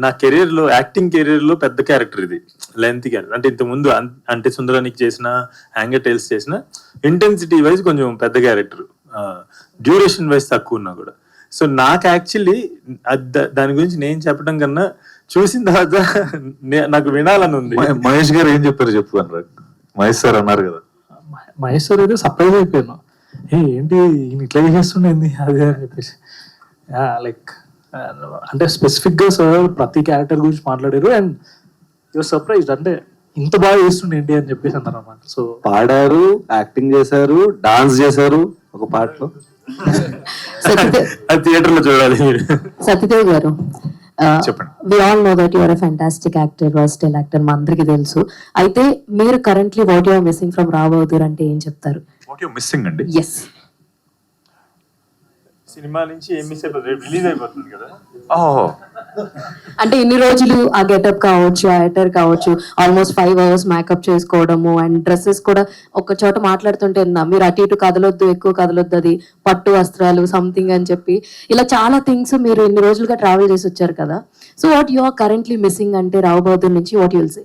నా కెరీర్ లో, యాక్టింగ్ కెరీర్ లో పెద్ద క్యారెక్టర్ ఇది, లెంత్ క్యారెక్టర్. అంటే ఇంత ముందు అంటే సుందరానికి చేసిన, యాంగర్ టైల్స్ చేసిన, ఇంటెన్సిటీ వైజ్ కొంచెం పెద్ద క్యారెక్టర్, డ్యూరేషన్ వైజ్ తక్కువ ఉన్నా కూడా. సో నాకు యాక్చువల్లీ దాని గురించి నేను చెప్పడం కన్నా చూసిన తర్వాత నాకు వినాలని ఉంది. మహేష్ గారు ఏం చెప్పారు చెప్పు అన్నారు. మహేష్ సార్ అన్నారు కదా, మహేష్ సార్ అయితే సర్ప్రైజ్ అయిపోయాను, ఏంటి ఈయన ఇట్లా చేస్తుండేది అది అని చెప్పేసి. లైక్ అంటే స్పెసిఫిక్ గా సార్ ప్రతి క్యారెక్టర్ గురించి మాట్లాడారు అండ్ యువర్ సర్ప్రైజ్డ్, అంటే ఇంత బాగా చేస్తుండే ఏంటి అని చెప్పేసి అన్నారు అన్నమాట. సో పాడారు, యాక్టింగ్ చేశారు, డాన్స్ చేశారు ఒక పాటలో. థియేటర్ లో చూడాలి. సత్యదేవ్ గారు, చెప్పండి. We all know that you are a fantastic actor, versatile actor, మా అందరికీ తెలుసు. అయితే మీరు currently what you are missing from Rao Bahadur అంటే ఏం చెప్తారు? వాట్ యు మిస్సింగ్ అండి? ఎస్, సినిమా నుంచి ఏం మిస్ అయిపోతుంది, రిలీజ్ అయిపోతుంది కదా. అంటే ఇన్ని రోజులు ఆ గెటప్ కావచ్చు, ఆ యాక్టర్ కావచ్చు, ఆల్మోస్ట్ 5 hours మేకప్ చేసుకోవడము అండ్ డ్రెస్సెస్ కూడా ఒక చోట మాట్లాడుతుంటే మీరు అటు ఇటు కదలొద్దు, ఎక్కువ కదలొద్దు, అది పట్టు వస్త్రాలు సంథింగ్ అని చెప్పి ఇలా చాలా థింగ్స్ మీరు ఇన్ని రోజులుగా ట్రావెల్ చేసి వచ్చారు కదా. So what you are currently missing అంటే రావు బహదూర్ నుంచి వాట్ యు విల్ సే?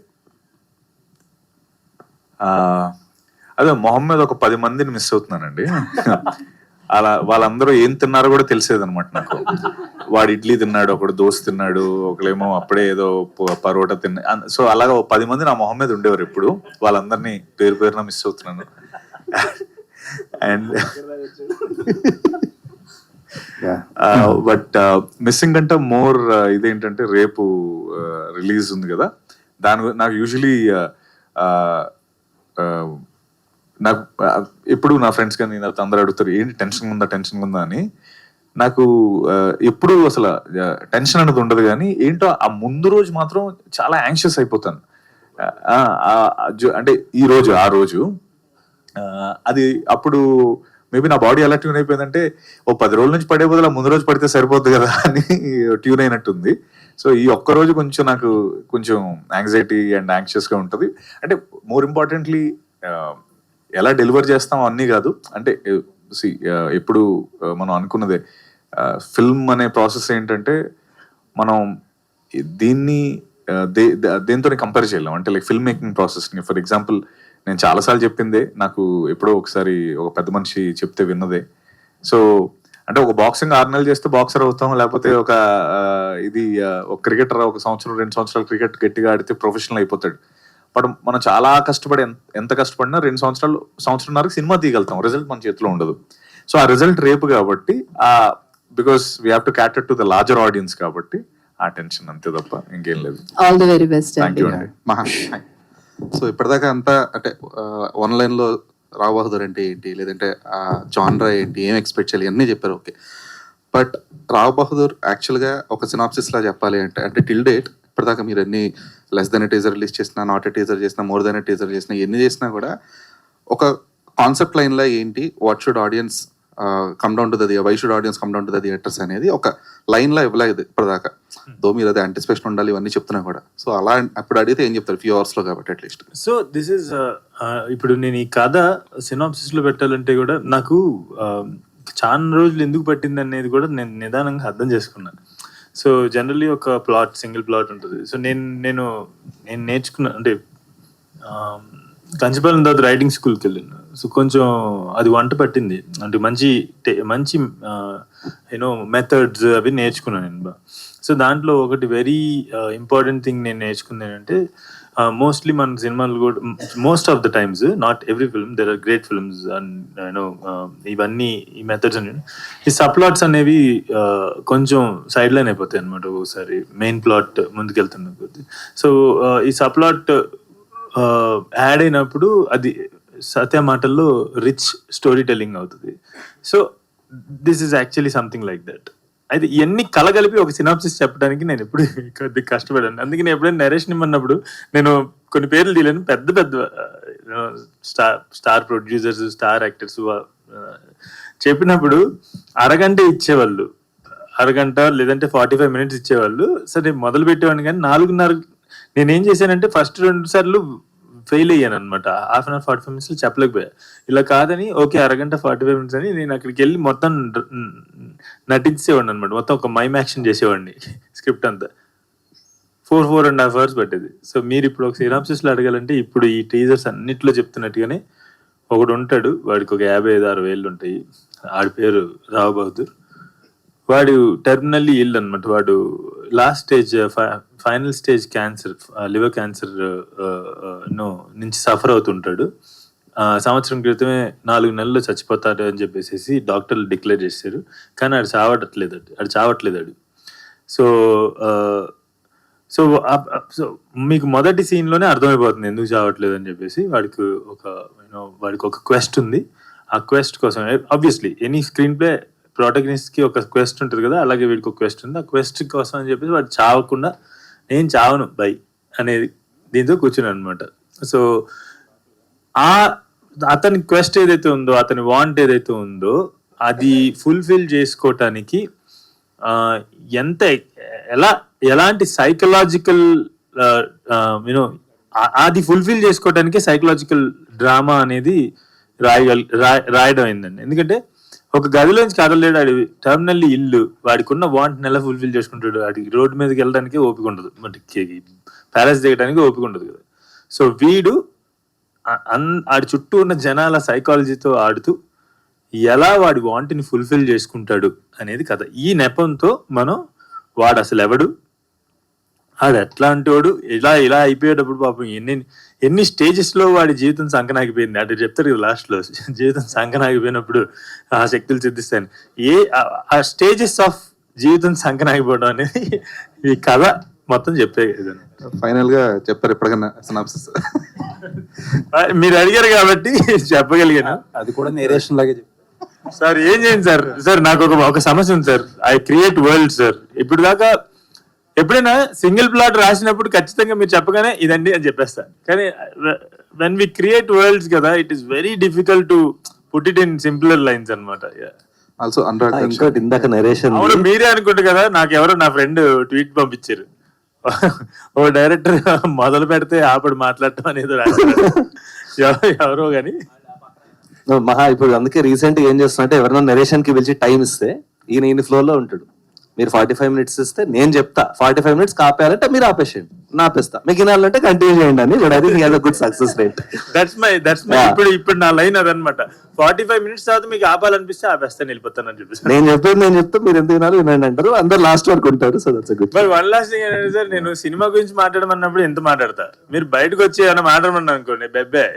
అదే మొహమ్మద్ ఒక 10 మందిని మిస్ అవుతున్నానండి. అలా వాళ్ళందరూ ఏం తిన్నారో కూడా తెలిసేది అనమాట నాకు. వాడు ఇడ్లీ తిన్నాడు, ఒకడు దోశ తిన్నాడు, ఒకళ్ళేమో అప్పుడే ఏదో పరోటా తిన్నా. సో అలాగా 10 మంది నా మొహం మీద ఉండేవారు ఎప్పుడు. వాళ్ళందరినీ పేరున మిస్ అవుతున్నాను. అండ్ బట్ మిస్సింగ్ అంటే మోర్ ఇదేంటంటే రేపు రిలీజ్ ఉంది కదా, నాకు యూజువలీ నాకు ఎప్పుడు నా ఫ్రెండ్స్ కానీ అందరూ అడుగుతారు ఏంటి టెన్షన్ ఉందా అని. నాకు ఎప్పుడు అసలు టెన్షన్ అనేది ఉండదు కానీ ఏంటో ఆ ముందు రోజు మాత్రం చాలా యాంగ్షియస్ అయిపోతాను. అంటే ఆ రోజు అది అప్పుడు మేబీ నా బాడీ ఎలా ట్యూన్ అయిపోయిందంటే ఓ 10 రోజుల నుంచి పడే బదులు ముందు రోజు పడితే సరిపోద్ది కదా అని ట్యూన్ అయినట్టుంది. సో ఈ ఒక్క రోజు కొంచెం నాకు కొంచెం యాంగ్జైటీ అండ్ యాంగ్షియస్ గా ఉంటుంది. అంటే మోర్ ఇంపార్టెంట్లీ ఎలా డెలివర్ చేస్తాం అన్నీ కాదు. అంటే ఎప్పుడు మనం అనుకున్నదే ఫిల్మ్ అనే ప్రాసెస్ ఏంటంటే మనం దీన్ని దేంతో కంపేర్ చేయలేం. అంటే లైక్ ఫిల్మ్ మేకింగ్ ప్రాసెస్ని ఫర్ ఎగ్జాంపుల్ నేను చాలాసార్లు చెప్పిందే, నాకు ఎప్పుడో ఒకసారి ఒక పెద్ద మనిషి చెప్తే విన్నదే. సో అంటే ఒక బాక్సింగ్ 6 నెలలు చేస్తే బాక్సర్ అవుతాం, లేకపోతే ఒక క్రికెటర్ 1 సంవత్సరం 2 సంవత్సరాలు క్రికెట్ గట్టిగా ఆడితే ప్రొఫెషనల్ అయిపోతాడు. బట్ మనం చాలా కష్టపడి ఎంత కష్టపడినా 2 సంవత్సరంన్నరకు సినిమా తీయగలుగుతాం, రిజల్ట్ మన చేతిలో ఉండదు. సో ఆ రిజల్ట్ రేపు కాబట్టి because we have to క్యాటర్ to the larger audience కాబట్టి ఆ టెన్షన్ అంతే తప్ప ఇంకేం లేదు. All the very best. Thank you అండి. సో ఇప్పటిదాకా అంతా అంటే ఆన్లైన్ లో రావు బహదూర్ అంటే ఏంటి, లేదంటే ఆ జాన్రా ఏంటి, ఏం ఎక్స్పెక్ట్ చేయాలి అన్నీ చెప్పారు, ఓకే. బట్ రావు బహదూర్ యాక్చువల్గా ఒక సినాప్సిస్ లా చెప్పాలి అంటే టిల్ డేట్ ఇప్పటిదాకా మీరు ఎన్ని లెస్ దెన్ టీజర్ రిలీజ్ చేసినా, నాట్ ఏ టీజర్ చేసినా, మోర్ దెన్ టీజర్ చేసినా, ఎన్ని చేసినా కూడా ఒక కాన్సెప్ట్ లైన్లో ఏంటి, what should audience come down to the why should audience come down to the theatres అనేది ఒక లైన్లో ఇవ్వలేదు ఇప్పటిదాకా. దో మీరు అదే యాంటిసిపేషన్ ఉండాలి ఇవన్నీ చెప్తున్నా కూడా. సో అలా అప్పుడు అడిగితే ఏం చెప్తారు ఫ్యూ అవర్స్లో కాబట్టి అట్లీస్ట్. సో దిస్ ఈజ్ ఇప్పుడు నేను ఈ కథ సినాప్సిస్ లో పెట్టాలంటే కూడా నాకు చాలా రోజులు ఎందుకు పట్టింది అనేది కూడా నేను నిదానంగా అర్థం చేసుకున్నాను. సో జనరల్లీ ఒక సింగిల్ ప్లాట్ ఉంటుంది. సో నేను నేర్చుకున్నా అంటే కంచిపాలెం తర్వాత రైటింగ్ స్కూల్కి వెళ్ళాను. సో కొంచెం అది వంట పట్టింది, అంటే మంచి మంచి యూనో మెథడ్స్ అవి నేర్చుకున్నాను నేను. సో దాంట్లో ఒకటి వెరీ ఇంపార్టెంట్ థింగ్ నేను నేర్చుకుంది ఏంటంటే, మోస్ట్లీ మన సినిమాలు కూడా most of the times, not every film, there are great films and you know ఇవన్నీ ఈ మెథడ్స్ అని, ఈ సబ్ప్లాట్స్ అనేవి కొంచెం సైడ్ లైన్ అయిపోతాయి అనమాట ఒకసారి మెయిన్ ప్లాట్ ముందుకెళ్తున్న కొద్ది. సో ఈ సబ్ప్లాట్ యాడ్ అయినప్పుడు అది సత్య మాటల్లో రిచ్ స్టోరీ టెల్లింగ్ అవుతుంది. So this is actually something like that. అయితే ఇవన్నీ కలగలిపి ఒక సినాప్సిస్ చెప్పడానికి నేను ఎప్పుడు కొద్దిగా కష్టపడాను. అందుకే నేను ఎప్పుడైనా నరేషన్ ఇమ్మన్నప్పుడు నేను కొన్ని పేర్లు తీయలేను, పెద్ద పెద్ద స్టార్ ప్రొడ్యూసర్స్, స్టార్ యాక్టర్స్ చెప్పినప్పుడు అరగంట ఇచ్చేవాళ్ళు, అరగంట లేదంటే 45 minutes ఇచ్చేవాళ్ళు. సరే మొదలు పెట్టేవాడిని, కానీ 4:30 నేనేం చేశానంటే ఫస్ట్ 2 సార్లు ఫెయిల్ అయ్యాను అనమాట. 1/2 hour 45 minutes చెప్పలేకపోయా. ఇలా కాదని ఓకే అరగంట 45 minutes అని నేను అక్కడికి వెళ్ళి మొత్తం నటించేవాడిని అనమాట. మొత్తం ఒక మైమ్ యాక్షన్ చేసేవాడిని. స్క్రిప్ట్ అంతా 4.5 hours పట్టేది. సో మీరు ఇప్పుడు ఒక సినాప్సిస్లో అడగాలంటే ఇప్పుడు ఈ టీజర్స్ అన్నిట్లో చెప్తున్నట్టుగానే ఒకడు ఉంటాడు, వాడికి ఒక 55-60 ఏళ్ళు ఉంటాయి, ఆడి పేరు రావు బహదూర్. వాడు టెర్మినల్లీ ఇల్ అనమాట. వాడు last stage, final stage cancer, liver cancer నుంచి సఫర్ అవుతుంటాడు. సంవత్సరం క్రితమే 4 నెలల్లో చచ్చిపోతాడు అని చెప్పేసి డాక్టర్లు డిక్లేర్ చేశారు. కానీ ఆడు చావట్లేదు. సో సో సో మీకు మొదటి సీన్లోనే అర్థమైపోతుంది ఎందుకు చావట్లేదు అని చెప్పేసి. వాడికి ఒక క్వెస్ట్ ఉంది. ఆ క్వెస్ట్ కోసం obviously any screen play protagonist కి ఒక క్వెస్ట్ ఉంటుంది కదా, అలాగే వీడికి ఒక క్వెస్ట్ ఉంది. ఆ క్వెస్ట్ కోసం అని చెప్పేసి వాడు చావకుండా నేను చావను బై అనేది దీంతో కూర్చున్నాను అనమాట. సో అతని క్వెస్ట్ ఏదైతే ఉందో, అతని వాంట్ ఏదైతే ఉందో అది ఫుల్ఫిల్ చేసుకోవటానికి ఎలాంటి సైకలాజికల్ యూనో అది ఫుల్ఫిల్ చేసుకోవటానికి సైకలాజికల్ డ్రామా అనేది రాయడం అయిందండి. ఎందుకంటే ఒక గదిలోంచి కదలేడు, ఆడి టర్మినల్లీ ఇల్లు, వాడికి ఉన్న వాంట్ని ఎలా ఫుల్ఫిల్ చేసుకుంటాడు. వాడికి రోడ్డు మీదకి వెళ్ళడానికి ఓపిక ఉండదు, ప్యాలెస్ దిగడానికి ఓపిక ఉండదు కదా. సో వీడు ఆడి చుట్టూ ఉన్న జనాల సైకాలజీతో ఆడుతూ ఎలా వాడి వాంట్ని ఫుల్ఫిల్ చేసుకుంటాడు అనేది కథ. ఈ నెపంతో మనం వాడు అసలు ఎవడు, ఆడు ఎట్లాంటి వాడు, ఇలా అయిపోయేటప్పుడు పాపం ఎన్ని స్టేజెస్లో వాడి జీవితం సంకనాగిపోయింది. అటు చెప్తారు కదా లాస్ట్లో, జీవితం సంకనాగిపోయినప్పుడు ఆ శక్తులు సిద్ధిస్తాను. ఆ స్టేజెస్ ఆఫ్ జీవితం సంకనాగిపోవడం అనేది ఈ కథ మొత్తం చెప్పేది. ఫైనల్ గా చెప్పారు ఎప్పటికన్నా సినాప్సిస్? మీరు అడిగారు కాబట్టి చెప్పగలిగాను. అది కూడా నేరేషన్ లాగే సార్ ఏం చేయండి సార్ నాకు ఒక సమస్య ఉంది sir. I create world sir. ఇప్పుడు దాకా ఎప్పుడైనా సింగిల్ ప్లాట్ రాసినప్పుడు ఖచ్చితంగా మీరు చెప్పగానే ఇదండి అని చెప్పేస్తాను. కానీ వెన్ వి క్రియేట్ వరల్డ్స్ కదా, it is very difficult to put it in simpler lines అనమాట. ఆల్సో ఇంకోటి ఇందాక నరేషన్ అవును మీరే అనుకుంటు కదా, నాకు ఎవరో నా ఫ్రెండ్ ట్వీట్ పంపించారు, ఓ డైరెక్టర్ మొదలు పెడితే ఆపడు మాట్లాడటం అనేది ఎవరో కానీ మహా. ఇప్పుడు అందుకే రీసెంట్ గా ఏం చేస్తున్నా అంటే ఎవరైనా నరేషన్ కి పిలిచి టైం ఇస్తే ఈయన ఫ్లో లో ఉంటాడు. మీరు 45 minutes ఇస్తే నేను చెప్తా 45 minutes ఆపేయాలంటే మీరు ఆపేసేయండి, నా ఆపేస్తా, మీకు వినాలంటే కంటిన్యూ చేయండి అని. But I think he has a good success rate. That's my ఇప్పుడు నా లైన్ అదనమాట. 45 minutes తర్వాత మీకు ఆపాలనిపిస్తే ఆపేస్తాను, వెళ్ళిపోతాను అని చెప్పేసి నేను చెప్తా, మీరు ఎంత వినాలి వినండి అంటారు, అందరు లాస్ట్ వరకు ఉంటారు. So that's good. మరి వన్ లాస్ట్ థింగ్ ఏంటంటే సార్, నేను సినిమా గురించి మాట్లాడమన్నప్పుడు ఎంత మాట్లాడతా, మీరు బయటకు వచ్చి ఏమైనా మాట్లాడమన్నా అనుకోండి బెబ్బే.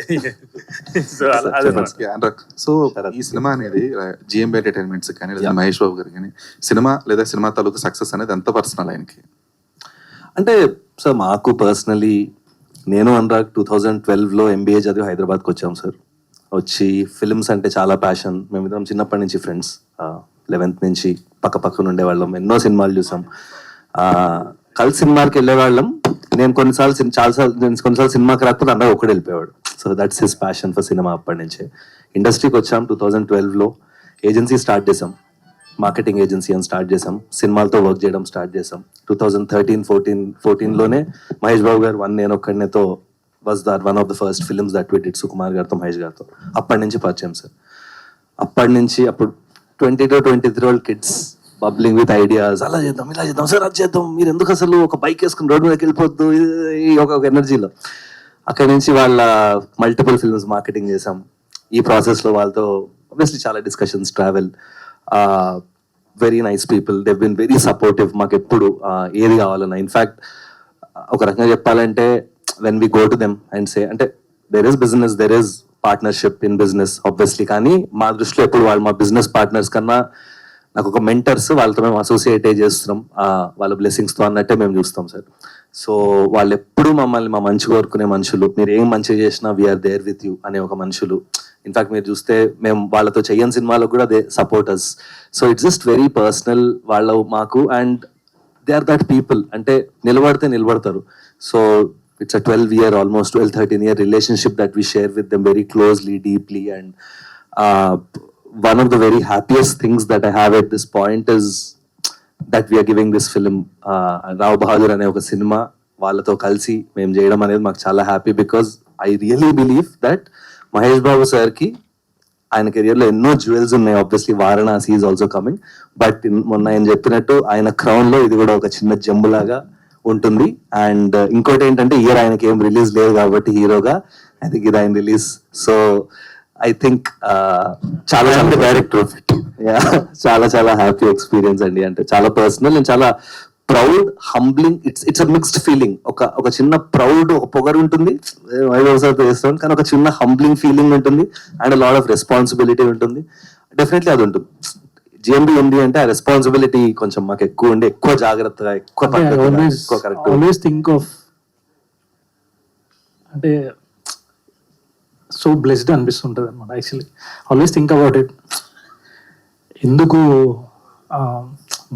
సో ఈ సినిమా అనేది జిఎంబి ఎంటర్టైన్మెంట్స్ కానీ లేదా మహేష్ బాబు గారు కానీ సినిమా లేదా సినిమా తాలూకు సక్సెస్ అనేది ఎంత పర్సనల్ ఆయనకి? అంటే సార్ మాకు పర్సనలీ, నేను అనురాగ్ 2012లో MBA చదివి హైదరాబాద్కి వచ్చాం సార్. వచ్చి ఫిల్మ్స్ అంటే చాలా ప్యాషన్. మేమిద్దరం చిన్నప్పటి నుంచి ఫ్రెండ్స్, 11th నుంచి పక్కన ఉండేవాళ్ళం, ఎన్నో సినిమాలు చూసాం, కలిసి సినిమాకి వెళ్ళేవాళ్ళం. నేను కొన్నిసార్లు సినిమాకి రాకపోతే అందరూ ఒకటి వెళ్ళిపోయేవాడు. So that's his passion for cinema. అప్పటి నుంచే ఇండస్ట్రీకి వచ్చాం. 2012లో ఏజెన్సీ స్టార్ట్ చేసాం, మార్కెటింగ్ ఏజెన్సీ అని స్టార్ట్ చేసాం, సినిమాలతో వర్క్ చేయడం స్టార్ట్ చేసాం. 2013-14లోనే మహేష్ బాబు గారు నేను ఒక్కడినేతో was one of the first films that we did, Sukumar గారితో మహేష్ గారితో. అప్పటి నుంచి పరిచయం సార్. అప్పటి నుంచి అప్పుడు 20 to 23 kids bubbling with ideas, అలా చేద్దాం ఇలా చేద్దాం సార్, అది చేద్దాం, మీరు ఎందుకు అసలు ఒక బైక్ వేసుకుని రోడ్డు మీదకి వెళ్ళిపోద్దు, ఒక ఎనర్జీలో. అక్కడి నుంచి వాళ్ళ మల్టిపుల్ ఫిల్మ్స్ మార్కెటింగ్ చేసాం. ఈ ప్రాసెస్లో వాళ్ళతో ఆబ్వియస్లీ చాలా discussions, travel, very nice people, they been very supportive మాకు ఎప్పుడు ఏది కావాలన్నా. ఇన్ఫ్యాక్ట్ ఒక రకంగా చెప్పాలంటే when we go to them and say, అంటే there is business, there is partnership in business obviously, కానీ మా దృష్టిలో ఎప్పుడు వాళ్ళు మా బిజినెస్ పార్ట్నర్స్ కన్నా నాకు ఒక మెంటర్స్, వాళ్ళతో మేము అసోసియేట్ చేస్తున్నాం వాళ్ళ బ్లెస్సింగ్స్తో అన్నట్టే మేము చూస్తాం సార్. సో వాళ్ళు ఎప్పుడు మమ్మల్ని మా మంచి కోరుకునే మనుషులు, మీరు ఏం మంచి చేసినా వీఆర్ దేర్ విత్ యూ అనే ఒక మనుషులు. ఇన్ఫాక్ట్ మీరు చూస్తే మేము వాళ్ళతో చెయ్యని సినిమాలకు కూడా they support us. So it's just very personal వాళ్ళ మాకు, and they are that people, అంటే నిలబడితే నిలబడతారు. So it's a 12-year, almost 12-13-year relationship that we share with them very closely, deeply, and one of the very happiest things that I have at this point is that we are giving this film Rao Bahadur ane oka cinema వాళ్ళతో కలిసి మేము చేయడం అనేది మాకు చాలా happy, because I really believe that Mahesh Babu సార్కి ఆయన కెరియర్లో ఎన్నో జ్యువెల్స్ ఉన్నాయి. Obviously Varanasi is also coming, but మొన్న ఆయన చెప్పినట్టు ఆయన క్రౌన్లో ఇది కూడా ఒక చిన్న జంబులాగా ఉంటుంది. అండ్ ఇంకోటి ఏంటంటే ఇయర్ ఆయనకి ఏం రిలీజ్ లేదు కాబట్టి హీరోగా, ఐ థింక్ ఇది ఆయన రిలీజ్. సో ఐ థింక్ చాలా చాలా డైరెక్టర్ చాలా చాలా హ్యాపీ ఎక్స్పీరియన్స్ అండి. అంటే చాలా పర్సనల్ అండ్ చాలా proud, humbling. It's a mixed feeling. ఒక చిన్న ప్రౌడ్, ఒక పొగరు ఉంటుంది చేస్తాం, కానీ ఒక చిన్న హంబ్లింగ్ ఫీలింగ్ ఉంటుంది, అండ్ లాట్ ఆఫ్ రెస్పాన్సిబిలిటీ ఉంటుంది. డెఫినెట్లీ అది ఉంటుంది. జిఎంబి ఉంది అంటే ఆ రెస్పాన్సిబిలిటీ కొంచెం మాకు ఎక్కువ ఉండి, ఎక్కువ జాగ్రత్తగా, ఎక్కువ కరెక్ట్. ఆల్వేస్ థింక్ ఆఫ్, అంటే సో బ్లెస్డ్ అనిపిస్తుంటుంది అనమాట. Actually always think about it. ఎందుకు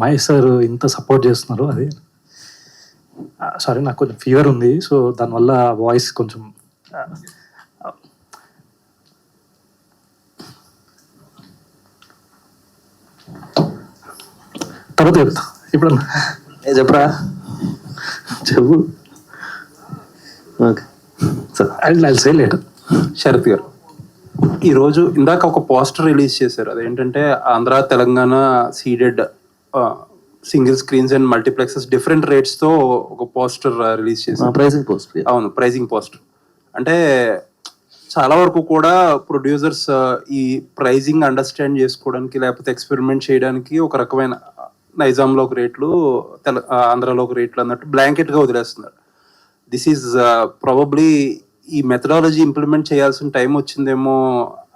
మహేష్ సార్ ఇంత సపోర్ట్ చేస్తున్నారు, అది సారీ నాకు కొంచెం ఫీవర్ ఉంది, సో దానివల్ల వాయిస్ కొంచెం తర్వాత చెప్తా. ఇప్పుడు చెప్పరా చెప్పు. I'll say later. శరత్ గారు, ఈరోజు ఇందాక ఒక పోస్టర్ రిలీజ్ చేశారు. అదేంటంటే Andhra Telangana Ceded single screens and multiplexes different rates తో ఒక పోస్టర్ రిలీజ్ చేశారు. Pricing poster. అవును, ప్రైజింగ్ పోస్టర్. అంటే చాలా వరకు కూడా ప్రొడ్యూసర్స్ ఈ ప్రైజింగ్ అండర్స్టాండ్ చేసుకోవడానికి లేకపోతే ఎక్స్పెరిమెంట్ చేయడానికి ఒక రకమైన నైజాంలో ఒక రేట్లు, ఆంధ్రాలో ఒక రేట్లు అన్నట్టు బ్లాంకెట్ గా వదిలేస్తున్నారు. దిస్ ఈజ్ ప్రాబబ్లీ ఈ మెథడాలజీ ఇంప్లిమెంట్ చేయాల్సిన టైం వచ్చిందేమో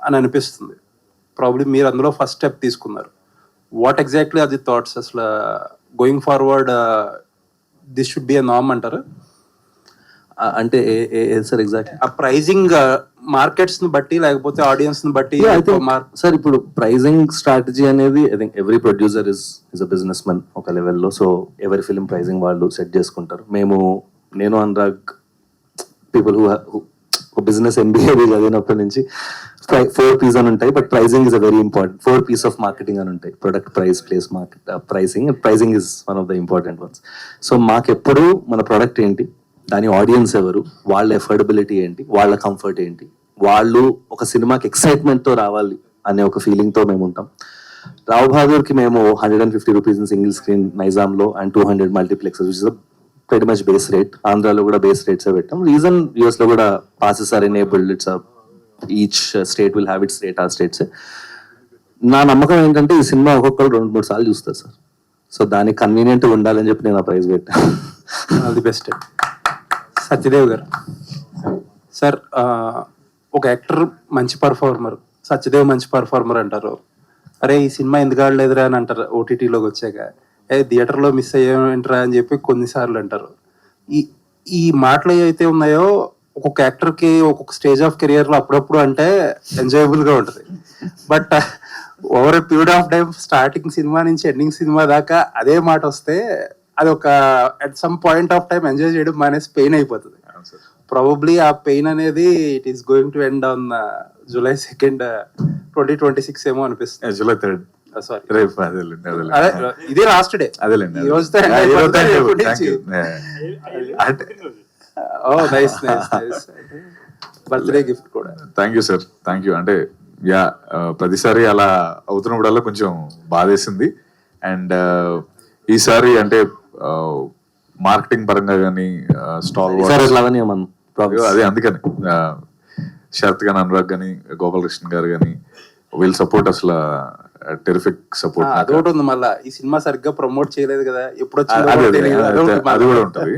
అని అనిపిస్తుంది. ప్రాబ్లీ మీరు అందులో ఫస్ట్ స్టెప్ తీసుకున్నారు. What exactly are the thoughts? అసలు going forward this should be a norm అంటారు? అంటే సార్ ఎగ్జాక్ట్లీ ఆ ప్రైజింగ్ మార్కెట్స్ ని బట్టి లేకపోతే ఆడియన్స్ ని బట్టి సార్, ఇప్పుడు ప్రైజింగ్ స్ట్రాటజీ అనేది I think every producer is a businessman ఒక లెవెల్లో. సో ఎవరి ఫిల్మ్ ప్రైజింగ్ వాళ్ళు సెట్ చేసుకుంటారు. నేను Anurag people who business MBA చదివినప్పటి నుంచి 4 P's అని ఉంటాయి, but pricing is a very important. 4 P's of marketing అని ఉంటాయి: product, price, place, market, pricing. Pricing is one of the important ones. So మాకెప్పుడు మన ప్రొడక్ట్ ఏంటి, దాని ఆడియన్స్ ఎవరు, వాళ్ళ ఎఫోర్డబిలిటీ ఏంటి, వాళ్ళ కంఫర్ట్ ఏంటి, వాళ్ళు ఒక సినిమాకి ఎక్సైట్మెంట్తో రావాలి అనే ఒక ఫీలింగ్తో మేము ఉంటాం. రావ్ బహదూర్కి మేము 150 రూపీస్ ఇన్ సింగిల్ స్క్రీన్ నైజాంలో and 200 multiplexes, which is pretty much base rate. ఆంధ్రాలో కూడా బేస్ రేట్స్ పెట్టాం. రీజన్ యూఎస్ లో కూడా passes are enabled. It's each state will have its rate. ఆ స్టేట్స్. నా నమ్మకం ఏంటంటే ఈ సినిమా ఒక్కొక్కరు 2-3 సార్లు చూస్తారు సార్. సో దానికి కన్వీనియంట్ ఉండాలని చెప్పి నేను ఆ ప్రైజ్ పెట్టాను. All the best. సత్యదేవ్ గారు సార్, ఒక యాక్టర్ మంచి పర్ఫార్మర్, సత్యదేవ్ మంచి పర్ఫార్మర్ అంటారు. అరే ఈ సినిమా ఎందుకు ఆడలేదురా అని అంటారు ఓటీటీలోకి వచ్చాక. థియేటర్లో మిస్ అయ్యేంటరా అని చెప్పి కొన్నిసార్లు అంటారు. ఈ మాటలు ఏవైతే ఉన్నాయో ఒక్కొక్క యాక్టర్కి ఒక్కొక్క స్టేజ్ ఆఫ్ కెరియర్లో అప్పుడప్పుడు అంటే ఎంజాయబుల్గా ఉంటుంది. But over a period of time, starting cinema నుంచి ఎండింగ్ సినిమా దాకా అదే మాట వస్తే అది ఒక at some point of time enjoy చేయడం మానేసి పెయిన్ అయిపోతుంది. ప్రాబబ్లీ ఆ పెయిన్ అనేది it is going to end on July 2nd, 2026 ఏమో అనిపిస్తుంది. July 3rd. సారీ, రేపు ఇదే లాస్ట్ డే. అదేలేండి. బర్త్డే గిఫ్ట్ కూడా. Thank you sir, thank you. అంటే ప్రతిసారి అలా అవుతున్నప్పుడల్లా కొంచెం బాధేసింది. అండ్ ఈసారి అంటే మార్కెటింగ్ పరంగా కానీ స్టాల్, అదే అందుకని శరత్ గాని, అనురాగ్ గాని, గోపాలకృష్ణ గారు గాని వీళ్ళు సపోర్ట్ అసలు టెరిఫిక్ సపోర్ట్. అదొకటి ఉంది, మళ్ళీ ఈ సినిమా సరిగ్గా ప్రమోట్ చేయలేదు కదా, ఎప్పుడు అది కూడా ఉంటది.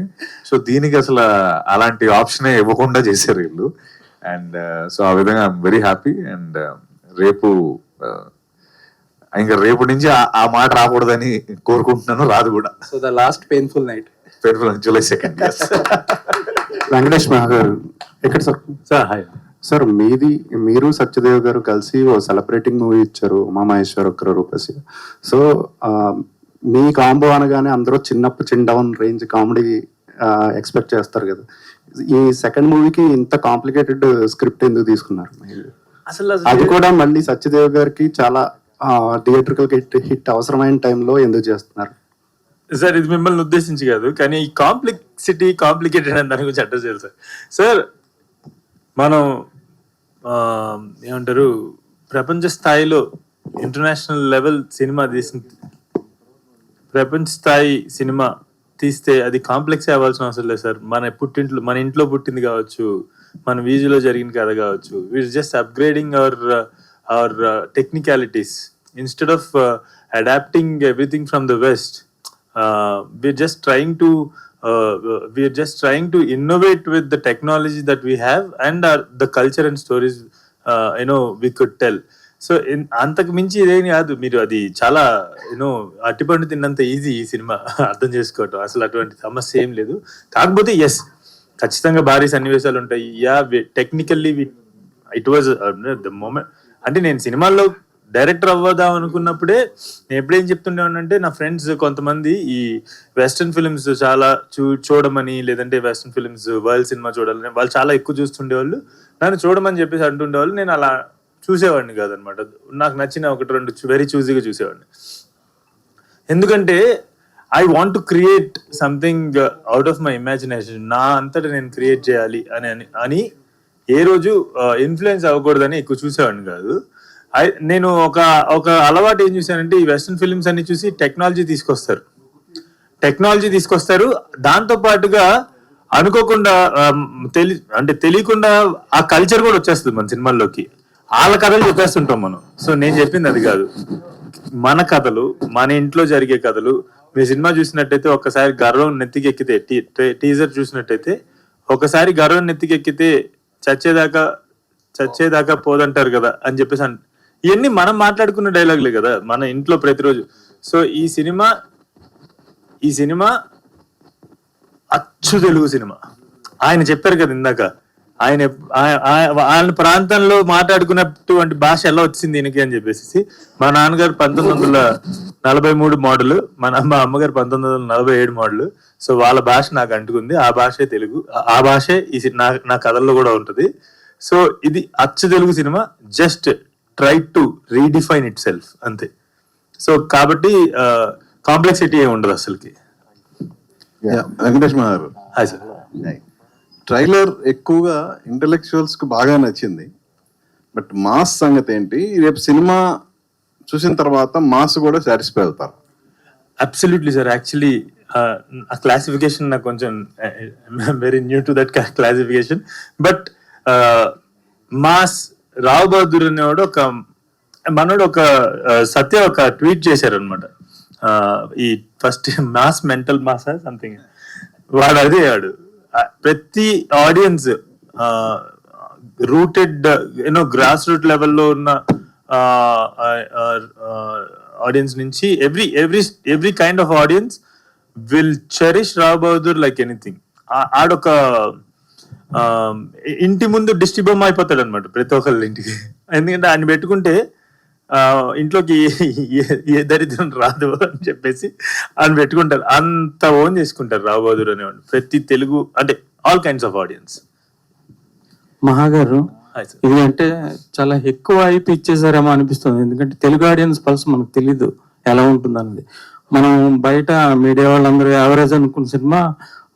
సో దీనికి అసలు అలాంటి ఆప్షనే ఇవ్వకుండా చేశారు వీళ్ళు. అండ్ సో ఆ విధంగా ఐఎమ్ వెరీ హ్యాపీ. అండ్ రేపు ఇంకా రేపు నుంచి ఆ మాట రాకూడదని కోరుకుంటున్నాను, రాదు కూడా. So the last painful night, July 2nd. Yes. Venkatesh గారు ఎక్కడ సార్? సార్ హాయ్ సార్, మీరు సత్యదేవ్ గారు కలిసి ఓ సెలబ్రేటింగ్ మూవీ ఇచ్చారు, ఉమామహేశ్వర ఒక్కరు రూపసి. సో మీ కాంబో అనగానే అందరూ చిన్ డౌన్ రేంజ్ కామెడీ ఎక్స్పెక్ట్ చేస్తారు కదా. ఈ సెకండ్ మూవీకి ఇంత కాంప్లికేటెడ్ స్క్రిప్ట్ ఎందుకు తీసుకున్నారు? అసలు అది కూడా మళ్ళీ సత్యదేవ్ గారికి చాలా థియేట్రికల్ హిట్ అవసరమైన టైంలో ఎందుకు చేస్తున్నారు? సార్ ఇది మిమ్మల్ని ఉద్దేశించి కాదు, కానీ ఈ కాంప్లికేటెడ్ అని దాని గురించి అడ్రస్ చేయాలి సార్. సార్ మనం ఏమంటారు, ప్రపంచ స్థాయిలో ఇంటర్నేషనల్ లెవెల్ సినిమా ప్రపంచ స్థాయి సినిమా తీస్తే అది కాంప్లెక్స్ అవ్వాల్సిన అవసరం లేదు సార్. మన ఇంట్లో పుట్టింది కావచ్చు, మన వీధిలో జరిగిన కథ కావచ్చు. We're just upgrading our technicalities instead of adapting everything from the west. We're just trying to innovate with the technology that we have and the culture and stories we could tell. So అంతకు మించి ఇదేం కాదు. మీరు అది చాలా అట్టిపండు తిన్నంత ఈజీ ఈ సినిమా అర్థం చేసుకోవటం. అసలు అటువంటి సమస్య ఏం లేదు. కాకపోతే ఎస్, ఖచ్చితంగా భారీ సన్నివేశాలు ఉంటాయి. Technically it was the moment. అంటే నేను సినిమాల్లో డైరెక్టర్ అవ్వదాం అనుకున్నప్పుడే నేను ఎప్పుడేం చెప్తుండేవాడినంటే, నా ఫ్రెండ్స్ కొంతమంది ఈ వెస్ట్రన్ ఫిల్మ్స్ చాలా చూడమని, లేదంటే వెస్ట్రన్ ఫిల్మ్స్ వరల్డ్ సినిమా చూడాలని వాళ్ళు చాలా ఎక్కువ చూస్తుండేవాళ్ళు. నన్ను చూడమని చెప్పేసి అంటుండేవాళ్ళు. నేను అలా చూసేవాడిని కాదనమాట. నాకు నచ్చిన ఒకటి రెండు వెరీ చూజీగా చూసేవాడిని. ఎందుకంటే I want to create something out of my imagination. నా అంతటా నేను క్రియేట్ చేయాలి అని ఏ రోజు ఇన్ఫ్లుయెన్స్ అవ్వకూడదని ఎక్కువ చూసేవాడిని కాదు. నేను ఒక అలవాటు ఏం చూసానంటే, ఈ వెస్ట్రన్ ఫిల్మ్స్ అన్ని చూసి టెక్నాలజీ తీసుకొస్తారు. దాంతో పాటుగా అనుకోకుండా తెలియకుండా ఆ కల్చర్ కూడా వచ్చేస్తుంది మన సినిమాల్లోకి. వాళ్ళ కథలు చెప్పేస్తుంటాం మనం. సో నేను చెప్పింది అది కాదు. మన కథలు, మన ఇంట్లో జరిగే కథలు. మీ సినిమా చూసినట్టయితే ఒక్కసారి గర్వం నెత్తికెక్కితే, టీజర్ చూసినట్టయితే ఒకసారి గర్వం నెత్తికెక్కితే చచ్చేదాకా పోదంటారు కదా అని చెప్పేసి ఇవన్నీ మనం మాట్లాడుకున్న డైలాగులే కదా మన ఇంట్లో ప్రతిరోజు. సో ఈ సినిమా అచ్చు తెలుగు సినిమా. ఆయన చెప్పారు కదా ఇందాక, ఆయన ప్రాంతంలో మాట్లాడుకున్నటువంటి భాష ఎలా వచ్చింది దీనికి అని చెప్పేసి. మా నాన్నగారు 1943 మోడల్, మా అమ్మగారు 1947 మోడల్. సో వాళ్ళ భాష నాకు అంటుకుంది. ఆ భాషే తెలుగు, ఆ భాషే నా కథల్లో కూడా ఉంటది. సో ఇది అచ్చు Telugu cinema. Just try to redefine it self అంతే. సో కాబట్టి కాంప్లెక్సిటీ ఏమి ఉండదు అసలుకి. వెంకటేష్ గారు, హాయ్ సార్. ట్రైలర్ ఎక్కువగా ఇంటెలెక్చువల్స్ కు బాగా నచ్చింది. బట్ మాస్ సంగతి ఏంటి? రేపు సినిమా చూసిన తర్వాత మాస్ కూడా సాటిస్ఫై అవుతారు? Absolutely sir. యాక్చువల్లీ ఆ క్లాసిఫికేషన్ నాకు కొంచెం very new to that classification. But mass Rao Bahadur అనేవాడు మనోడు సత్య ఒక ట్వీట్ చేశారు అనమాట. ఈ first mass mental mass something వాడు అదే వాడు. ప్రతి ఆడియన్స్ రూటెడ్ గ్రాస్ రూట్ లెవెల్లో ఉన్న ఆడియన్స్ నుంచి every kind of audience will cherish Rao Bahadur like anything. ఆడొక ఇంటి ముందు దిష్టి బొమ్మ అయిపోతాడు అనమాట ప్రతి ఒక్కళ్ళ ఇంటికి. ఎందుకంటే ఆయన పెట్టుకుంటే ఇంట్లోకి ఏ దరిద్రం రాదు అని చెప్పేసి ఆయన పెట్టుకుంటారు. అంత ఓన్ చేసుకుంటారు రావు బహదూర్ అనేవాడు ప్రతి తెలుగు, అంటే ఆల్ కైండ్స్ ఆఫ్ ఆడియన్స్. మహాగారు, ఇది అంటే చాలా ఎక్కువ అయిపోయి ఇచ్చేసారేమో అనిపిస్తుంది. ఎందుకంటే తెలుగు ఆడియన్స్ పల్స్ మనకు తెలీదు ఎలా ఉంటుంది అనేది. మనం బయట మీడియా వాళ్ళందరూ యావరేజ్ అనుకున్న సినిమా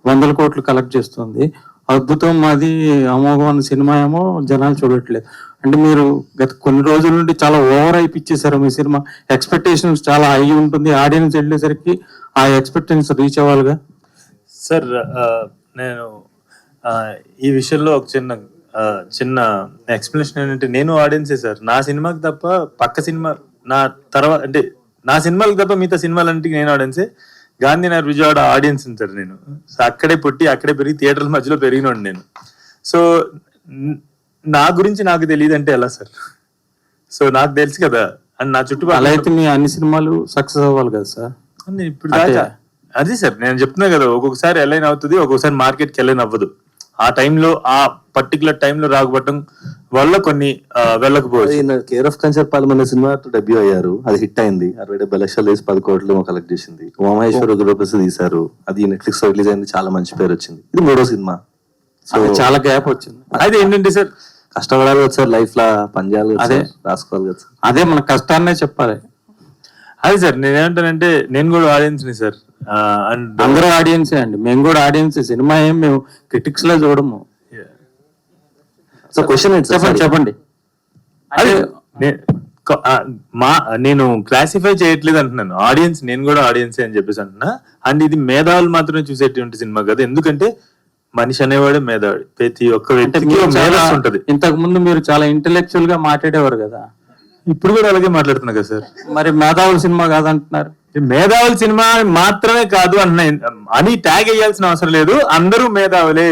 100 కోట్లు కలెక్ట్ చేస్తుంది. అద్భుతం, అది అమోఘం అన్న సినిమా ఏమో జనాలు చూడట్లేదు. అంటే మీరు గత కొన్ని రోజుల నుండి చాలా ఓవర్ అయిపిచ్చేసారు మీ సినిమా. ఎక్స్పెక్టేషన్స్ చాలా హై ఉంటుంది. ఆడియన్స్ వెళ్ళేసరికి ఆ ఎక్స్పెక్టేషన్స్ రీచ్ అవ్వాలిగా. సార్ నేను ఈ విషయంలో ఒక చిన్న చిన్న ఎక్స్ప్లెనేషన్ ఏంటంటే నేను ఆడియన్సే సార్. నా సినిమాకి తప్ప పక్క సినిమా నా తర్వాత అంటే నా సినిమాలకు తప్ప మిగతా సినిమాలంటే నేను ఆడియన్సే. గాంధీనగర్ విజయవాడ ఆడియన్స్ సార్ నేను. సో అక్కడే పుట్టి అక్కడే పెరిగి థియేటర్ల మధ్యలో పెరిగినోడు నేను. సో నా గురించి నాకు తెలియదు అంటే ఎలా సార్? సో నాకు తెలుసు కదా అండ్ నా అలా చుట్టుపక్కల అయితే మీ అన్ని సినిమాలు సక్సెస్ అవ్వాలి కదా సార్. ఇప్పుడు దాకా అది సార్ నేను చెప్తున్నా కదా, ఒక్కొక్కసారి ఎలైన్ అవుతుంది, ఒక్కొక్కసారి మార్కెట్కి ఎలైన్ అవ్వదు. ఆ టైంలో ఆ పర్టికులర్ టైంలో రాకపోవడం వల్ల కొన్ని వెళ్ళకపోవచ్చు. కేర్ ఆఫ్ కంచర్పాలెం అనే సినిమా డెబ్యూ అయ్యారు, అది హిట్ అయింది. 60-70 లక్షలు వేసి 10 కోట్లు కలెక్ట్ చేసింది. ఉమామహేశ్వర రూపసి తీశారు, అది నెట్ఫ్లిక్స్ లో రిలీజ్ అయింది, చాలా మంచి పేరు వచ్చింది. ఇది 3వ సినిమా. సో చాలా గ్యాప్ వచ్చింది. అది ఏంటంటే సార్ కష్టపడాలి కదా సార్, లైఫ్ లా పనిచేయాలి, అదే రాసుకోవాలి కదా సార్. అదే మన కష్టాన్నే చెప్పాలి. అది సార్ నేనేమంటానంటే నేను కూడా ఆడియన్స్ ని సార్. అండ్ అందరూ ఆడియన్సే అండి, మేము కూడా ఆడియన్సే. సినిమా ఏం మేము క్రిటిక్స్ లో చూడము. సో క్వశ్చన్ ఏంటి సార్? చెప్పండి. అదే నేను క్లాసిఫై చేయట్లేదు అంటున్నాను. ఆడియన్స్ నేను కూడా ఆడియన్సే అని చెప్పేసి అంటున్నా. అండ్ ఇది మేధావులు మాత్రమే చూసేటువంటి సినిమా కదా, ఎందుకంటే మనిషి అనేవాడే మేధావుడు. ప్రతి ఒక్క వ్యక్తికి మేధస్సు ఉంటది. ఇంతకు ముందు మీరు చాలా ఇంటెలెక్చువల్ గా మాట్లాడేవారు కదా, ఇప్పుడు కూడా అలాగే మాట్లాడుతున్నా కదా సార్. మరి మేధావుల సినిమా కాదంటున్నారు. మేధావుల సినిమా మాత్రమే కాదు అంటున్నా అని ట్యాగ్ వేయాల్సిన అవసరం లేదు. అందరూ మేధావులే,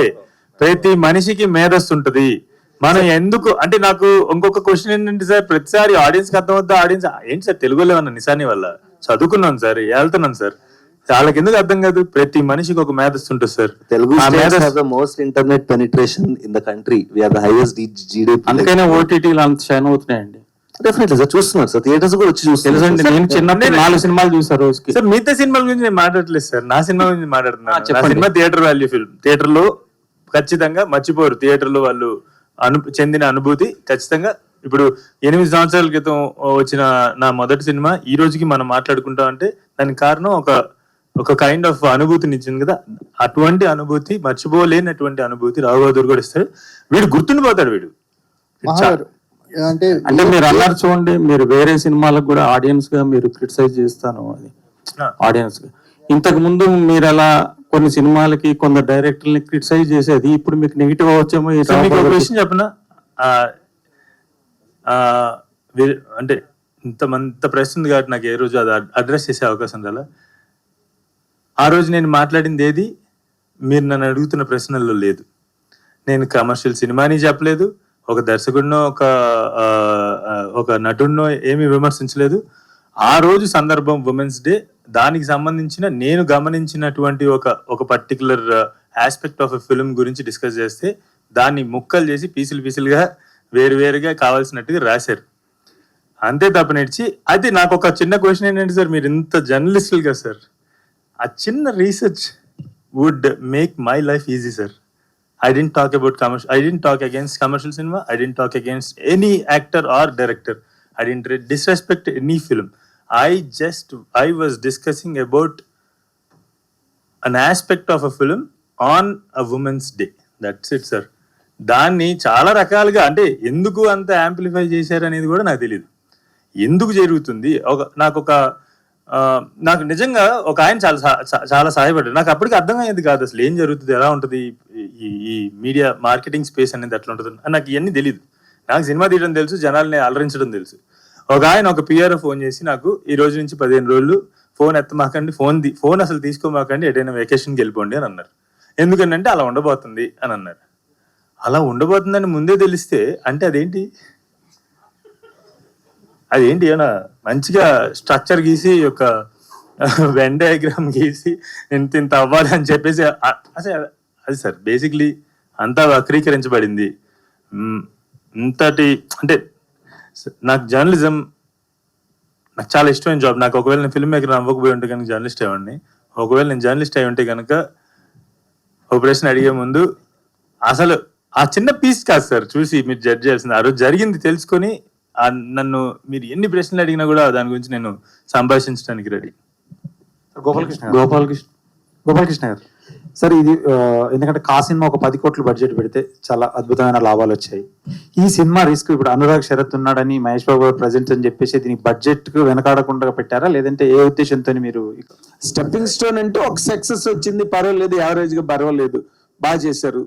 ప్రతి మనిషికి మేధస్సు ఉంటది. మనం ఎందుకు అంటే నాకు ఇంకొక క్వశ్చన్ ఏంటంటే సార్, ప్రతిసారి ఆడియన్స్ కి అర్థం అవుతా, ఆడియన్స్ ఏంటి సార్ తెలుగులో ఏమన్నా నిశాని వల్ల చదువుకున్నాను సార్, వెళ్తున్నాను సార్, వాళ్ళకి ఎందుకు అర్థం కాదు? ప్రతి మనిషికి ఒక మేధస్సు ఉంటుంది sir. Telugu most internet penetration in the country, we are the highest GDP. అందుకనే ఓటీటీలు అంత షైన్ అవుతున్నాయండి. డెఫినెట్లీ సార్, చూస్తున్నారు సార్, థియేటర్స్ కూడా వచ్చి చూస్తారు. తెలుసండి, నేను చిన్నప్పుడు 4 సినిమాలు చూసాను రోజుకి. సార్ మిగతా సినిమాల గురించి నేను మాట్లాడలేదు సార్, నా సినిమా గురించి మాట్లాడుతున్నాను. నా చెప్పండి. Cinema theatre value film. Theatre లో ఖచ్చితంగా మర్చిపోరు, థియేటర్ లో వాళ్ళు చెందిన అనుభూతి ఖచ్చితంగా. ఇప్పుడు 8 సంవత్సరాల క్రితం వచ్చిన నా మొదటి సినిమా ఈ రోజుకి మనం మాట్లాడుకుంటాం అంటే దానికి కారణం ఒక కైండ్ ఆఫ్ అనుభూతిని ఇచ్చింది కదా. అటువంటి అనుభూతి, మర్చిపోలేనటువంటి అనుభూతి రావు బహదూర్ కూడా ఇస్తాడు. వీడు గుర్తుండిపోతాడు. వీడు అంటే మీరు అన్నారు చూడండి, మీరు వేరే సినిమాలకు కూడా ఆడియన్స్ గా మీరు క్రిటిసైజ్ చేస్తాను అది ఆడియన్స్ గా. ఇంతకు ముందు మీరు అలా కొన్ని సినిమాలకి కొందరు డైరెక్టర్ని క్రిటిసైజ్ చేసేది, ఇప్పుడు మీకు నెగిటివ్ వచ్చేమో. మీకు ఒక విషయం చెప్పనా, అంటే ఇంత ప్రెస్ ఉంది కాబట్టి నాకు ఏ రోజు అది అడ్రస్ చేసే అవకాశం రాలా. ఆ రోజు నేను మాట్లాడింది ఏది మీరు నన్ను అడుగుతున్న ప్రశ్నల్లో లేదు. నేను కమర్షియల్ సినిమాని చెప్పలేదు, ఒక దర్శకుడినో ఒక నటుడినో ఏమీ విమర్శించలేదు. ఆ రోజు సందర్భం ఉమెన్స్ డే, దానికి సంబంధించిన నేను గమనించినటువంటి ఒక particular aspect of a film గురించి డిస్కస్ చేస్తే దాన్ని ముక్కలు చేసి పీసులుగా వేరువేరుగా కావాల్సినట్టుగా రాశారు. అంతే తప్పనిచ్చి అయితే నాకు ఒక చిన్న క్వశ్చన్ ఏంటంటే సార్, మీరు ఇంత జర్నలిస్టులుగా సార్ ఆ చిన్న research would make my life easy sir. I didn't talk about commercial. I didn't talk against commercial cinema. I didn't talk against any actor or director. I didn't disrespect any film. I was discussing about an aspect of a film on a women's day. That's it, sir. దాన్ని చాలా రకాలుగా అంటే ఎందుకు అంత యాంప్లిఫై చేశారు అనేది కూడా నాకు తెలియదు. ఎందుకు జరుగుతుంది నాకు నిజంగా ఒక ఆయన చాలా సహాయపడ్డాడు. నాకు అప్పటికి అర్థమయ్యేది కాదు అసలు ఏం జరుగుతుంది, ఎలా ఉంటుంది ఈ మీడియా మార్కెటింగ్ స్పేస్ అనేది ఎట్లా ఉంటుంది నాకు ఇవన్నీ తెలియదు. నాకు సినిమా తీయడం తెలుసు, జనాల్ని అలరించడం తెలుసు. ఒక ఆయన ఒక పిఆర్ఓ ఫోన్ చేసి నాకు ఈ రోజు నుంచి 15 రోజులు ఫోన్ ఎత్తమాకండి, ఫోన్ అసలు తీసుకోమాకండి, ఎటైనా వెకేషన్కి వెళ్ళిపోండి అని అన్నారు. ఎందుకంటే అలా ఉండబోతుంది అని అన్నారు. అలా ఉండబోతుందని ముందే తెలిస్తే అంటే అదేంటి ఏమన్నా మంచిగా స్ట్రక్చర్ గీసి ఒక వెన్ డయాగ్రామ్ గీసి ఇంత అవ్వాలి అని చెప్పేసి అసలు అది సార్ బేసిక్లీ అంతా వక్రీకరించబడింది. ఇంతటి అంటే నాకు జర్నలిజం నాకు చాలా ఇష్టమైన జాబ్. నాకు ఒకవేళ నేను ఫిల్మ్ మేకర్ అవ్వకపోయి ఉంటే కనుక జర్నలిస్ట్ అయ్యండి. ఒకవేళ నేను జర్నలిస్ట్ అయి ఉంటే కనుక ఒక ప్రశ్న అడిగే ముందు అసలు ఆ చిన్న పీస్ కాదు సార్ చూసి మీరు జడ్జ్ చేయాల్సింది. ఆ రోజు జరిగింది తెలుసుకొని నన్ను మీరు ఎన్ని ప్రశ్నలు అడిగినా కూడా దాని గురించి నేను సంభాషించడానికి రెడీ. గోపాలకృష్ణ గారు సార్, ఇది ఎందుకంటే కా సినిమా ఒక 10 కోట్లు బడ్జెట్ పెడితే చాలా అద్భుతమైన లాభాలు వచ్చాయి. ఈ సినిమా రిస్క్ ఇప్పుడు అనురాగ్ శరత్ ఉన్నాడని మహేష్ బాబు గారు ప్రజెంట్ అని చెప్పేసి దీనికి బడ్జెట్ కు వెనకాడకుండా పెట్టారా, లేదంటే ఏ ఉద్దేశంతో మీరు? స్టెప్పింగ్ స్టోన్ అంటే ఒక సక్సెస్ వచ్చింది, పర్వాలేదు, యావరేజ్ గా పర్వాలేదు, బాగా చేశారు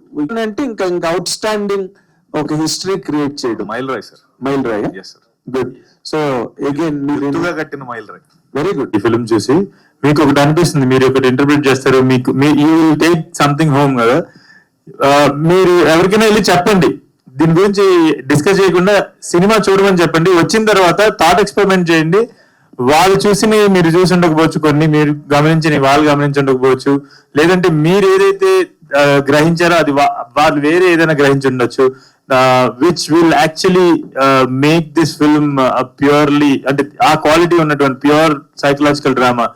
అంటే ఇంకా అవుట్ స్టాండింగ్ ఒక హిస్టరీ క్రియేట్ చేయడం. మైల్ రాయ్ సార్. మైల్ రాయ్. Yes sir. Good. So again మీరు ఎత్తుగా కట్టిన మైల్ రాయ్. Very good. ఈ ఫిల్మ్ చూసి మీకు ఒకటి అనిపిస్తుంది, మీరు ఒకటి ఇంటర్ప్రిట్ చేస్తారు, మీకు you will take something home కదా. మీరు ఎవరికైనా వెళ్ళి చెప్పండి, దీని గురించి డిస్కస్ చేయకుండా సినిమా చూడమని చెప్పండి. వచ్చిన తర్వాత థాట్ ఎక్స్పెరిమెంట్ చేయండి. వాళ్ళు చూసి మీరు చూసి ఉండకపోవచ్చు, కొన్ని మీరు గమనించి వాళ్ళు గమనించి ఉండకపోవచ్చు, లేదంటే మీరు ఏదైతే గ్రహించారో అది వాళ్ళు వేరే ఏదైనా గ్రహించి ఉండొచ్చు. Which will actually make this film purely, అంటే ఆ క్వాలిటీ ఉన్నటువంటి pure psychological drama.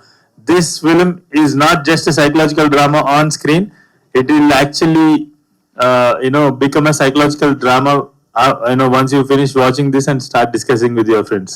This film is not just a psychological drama on screen, it will actually become a psychological drama once you finish watching this and start discussing with your friends.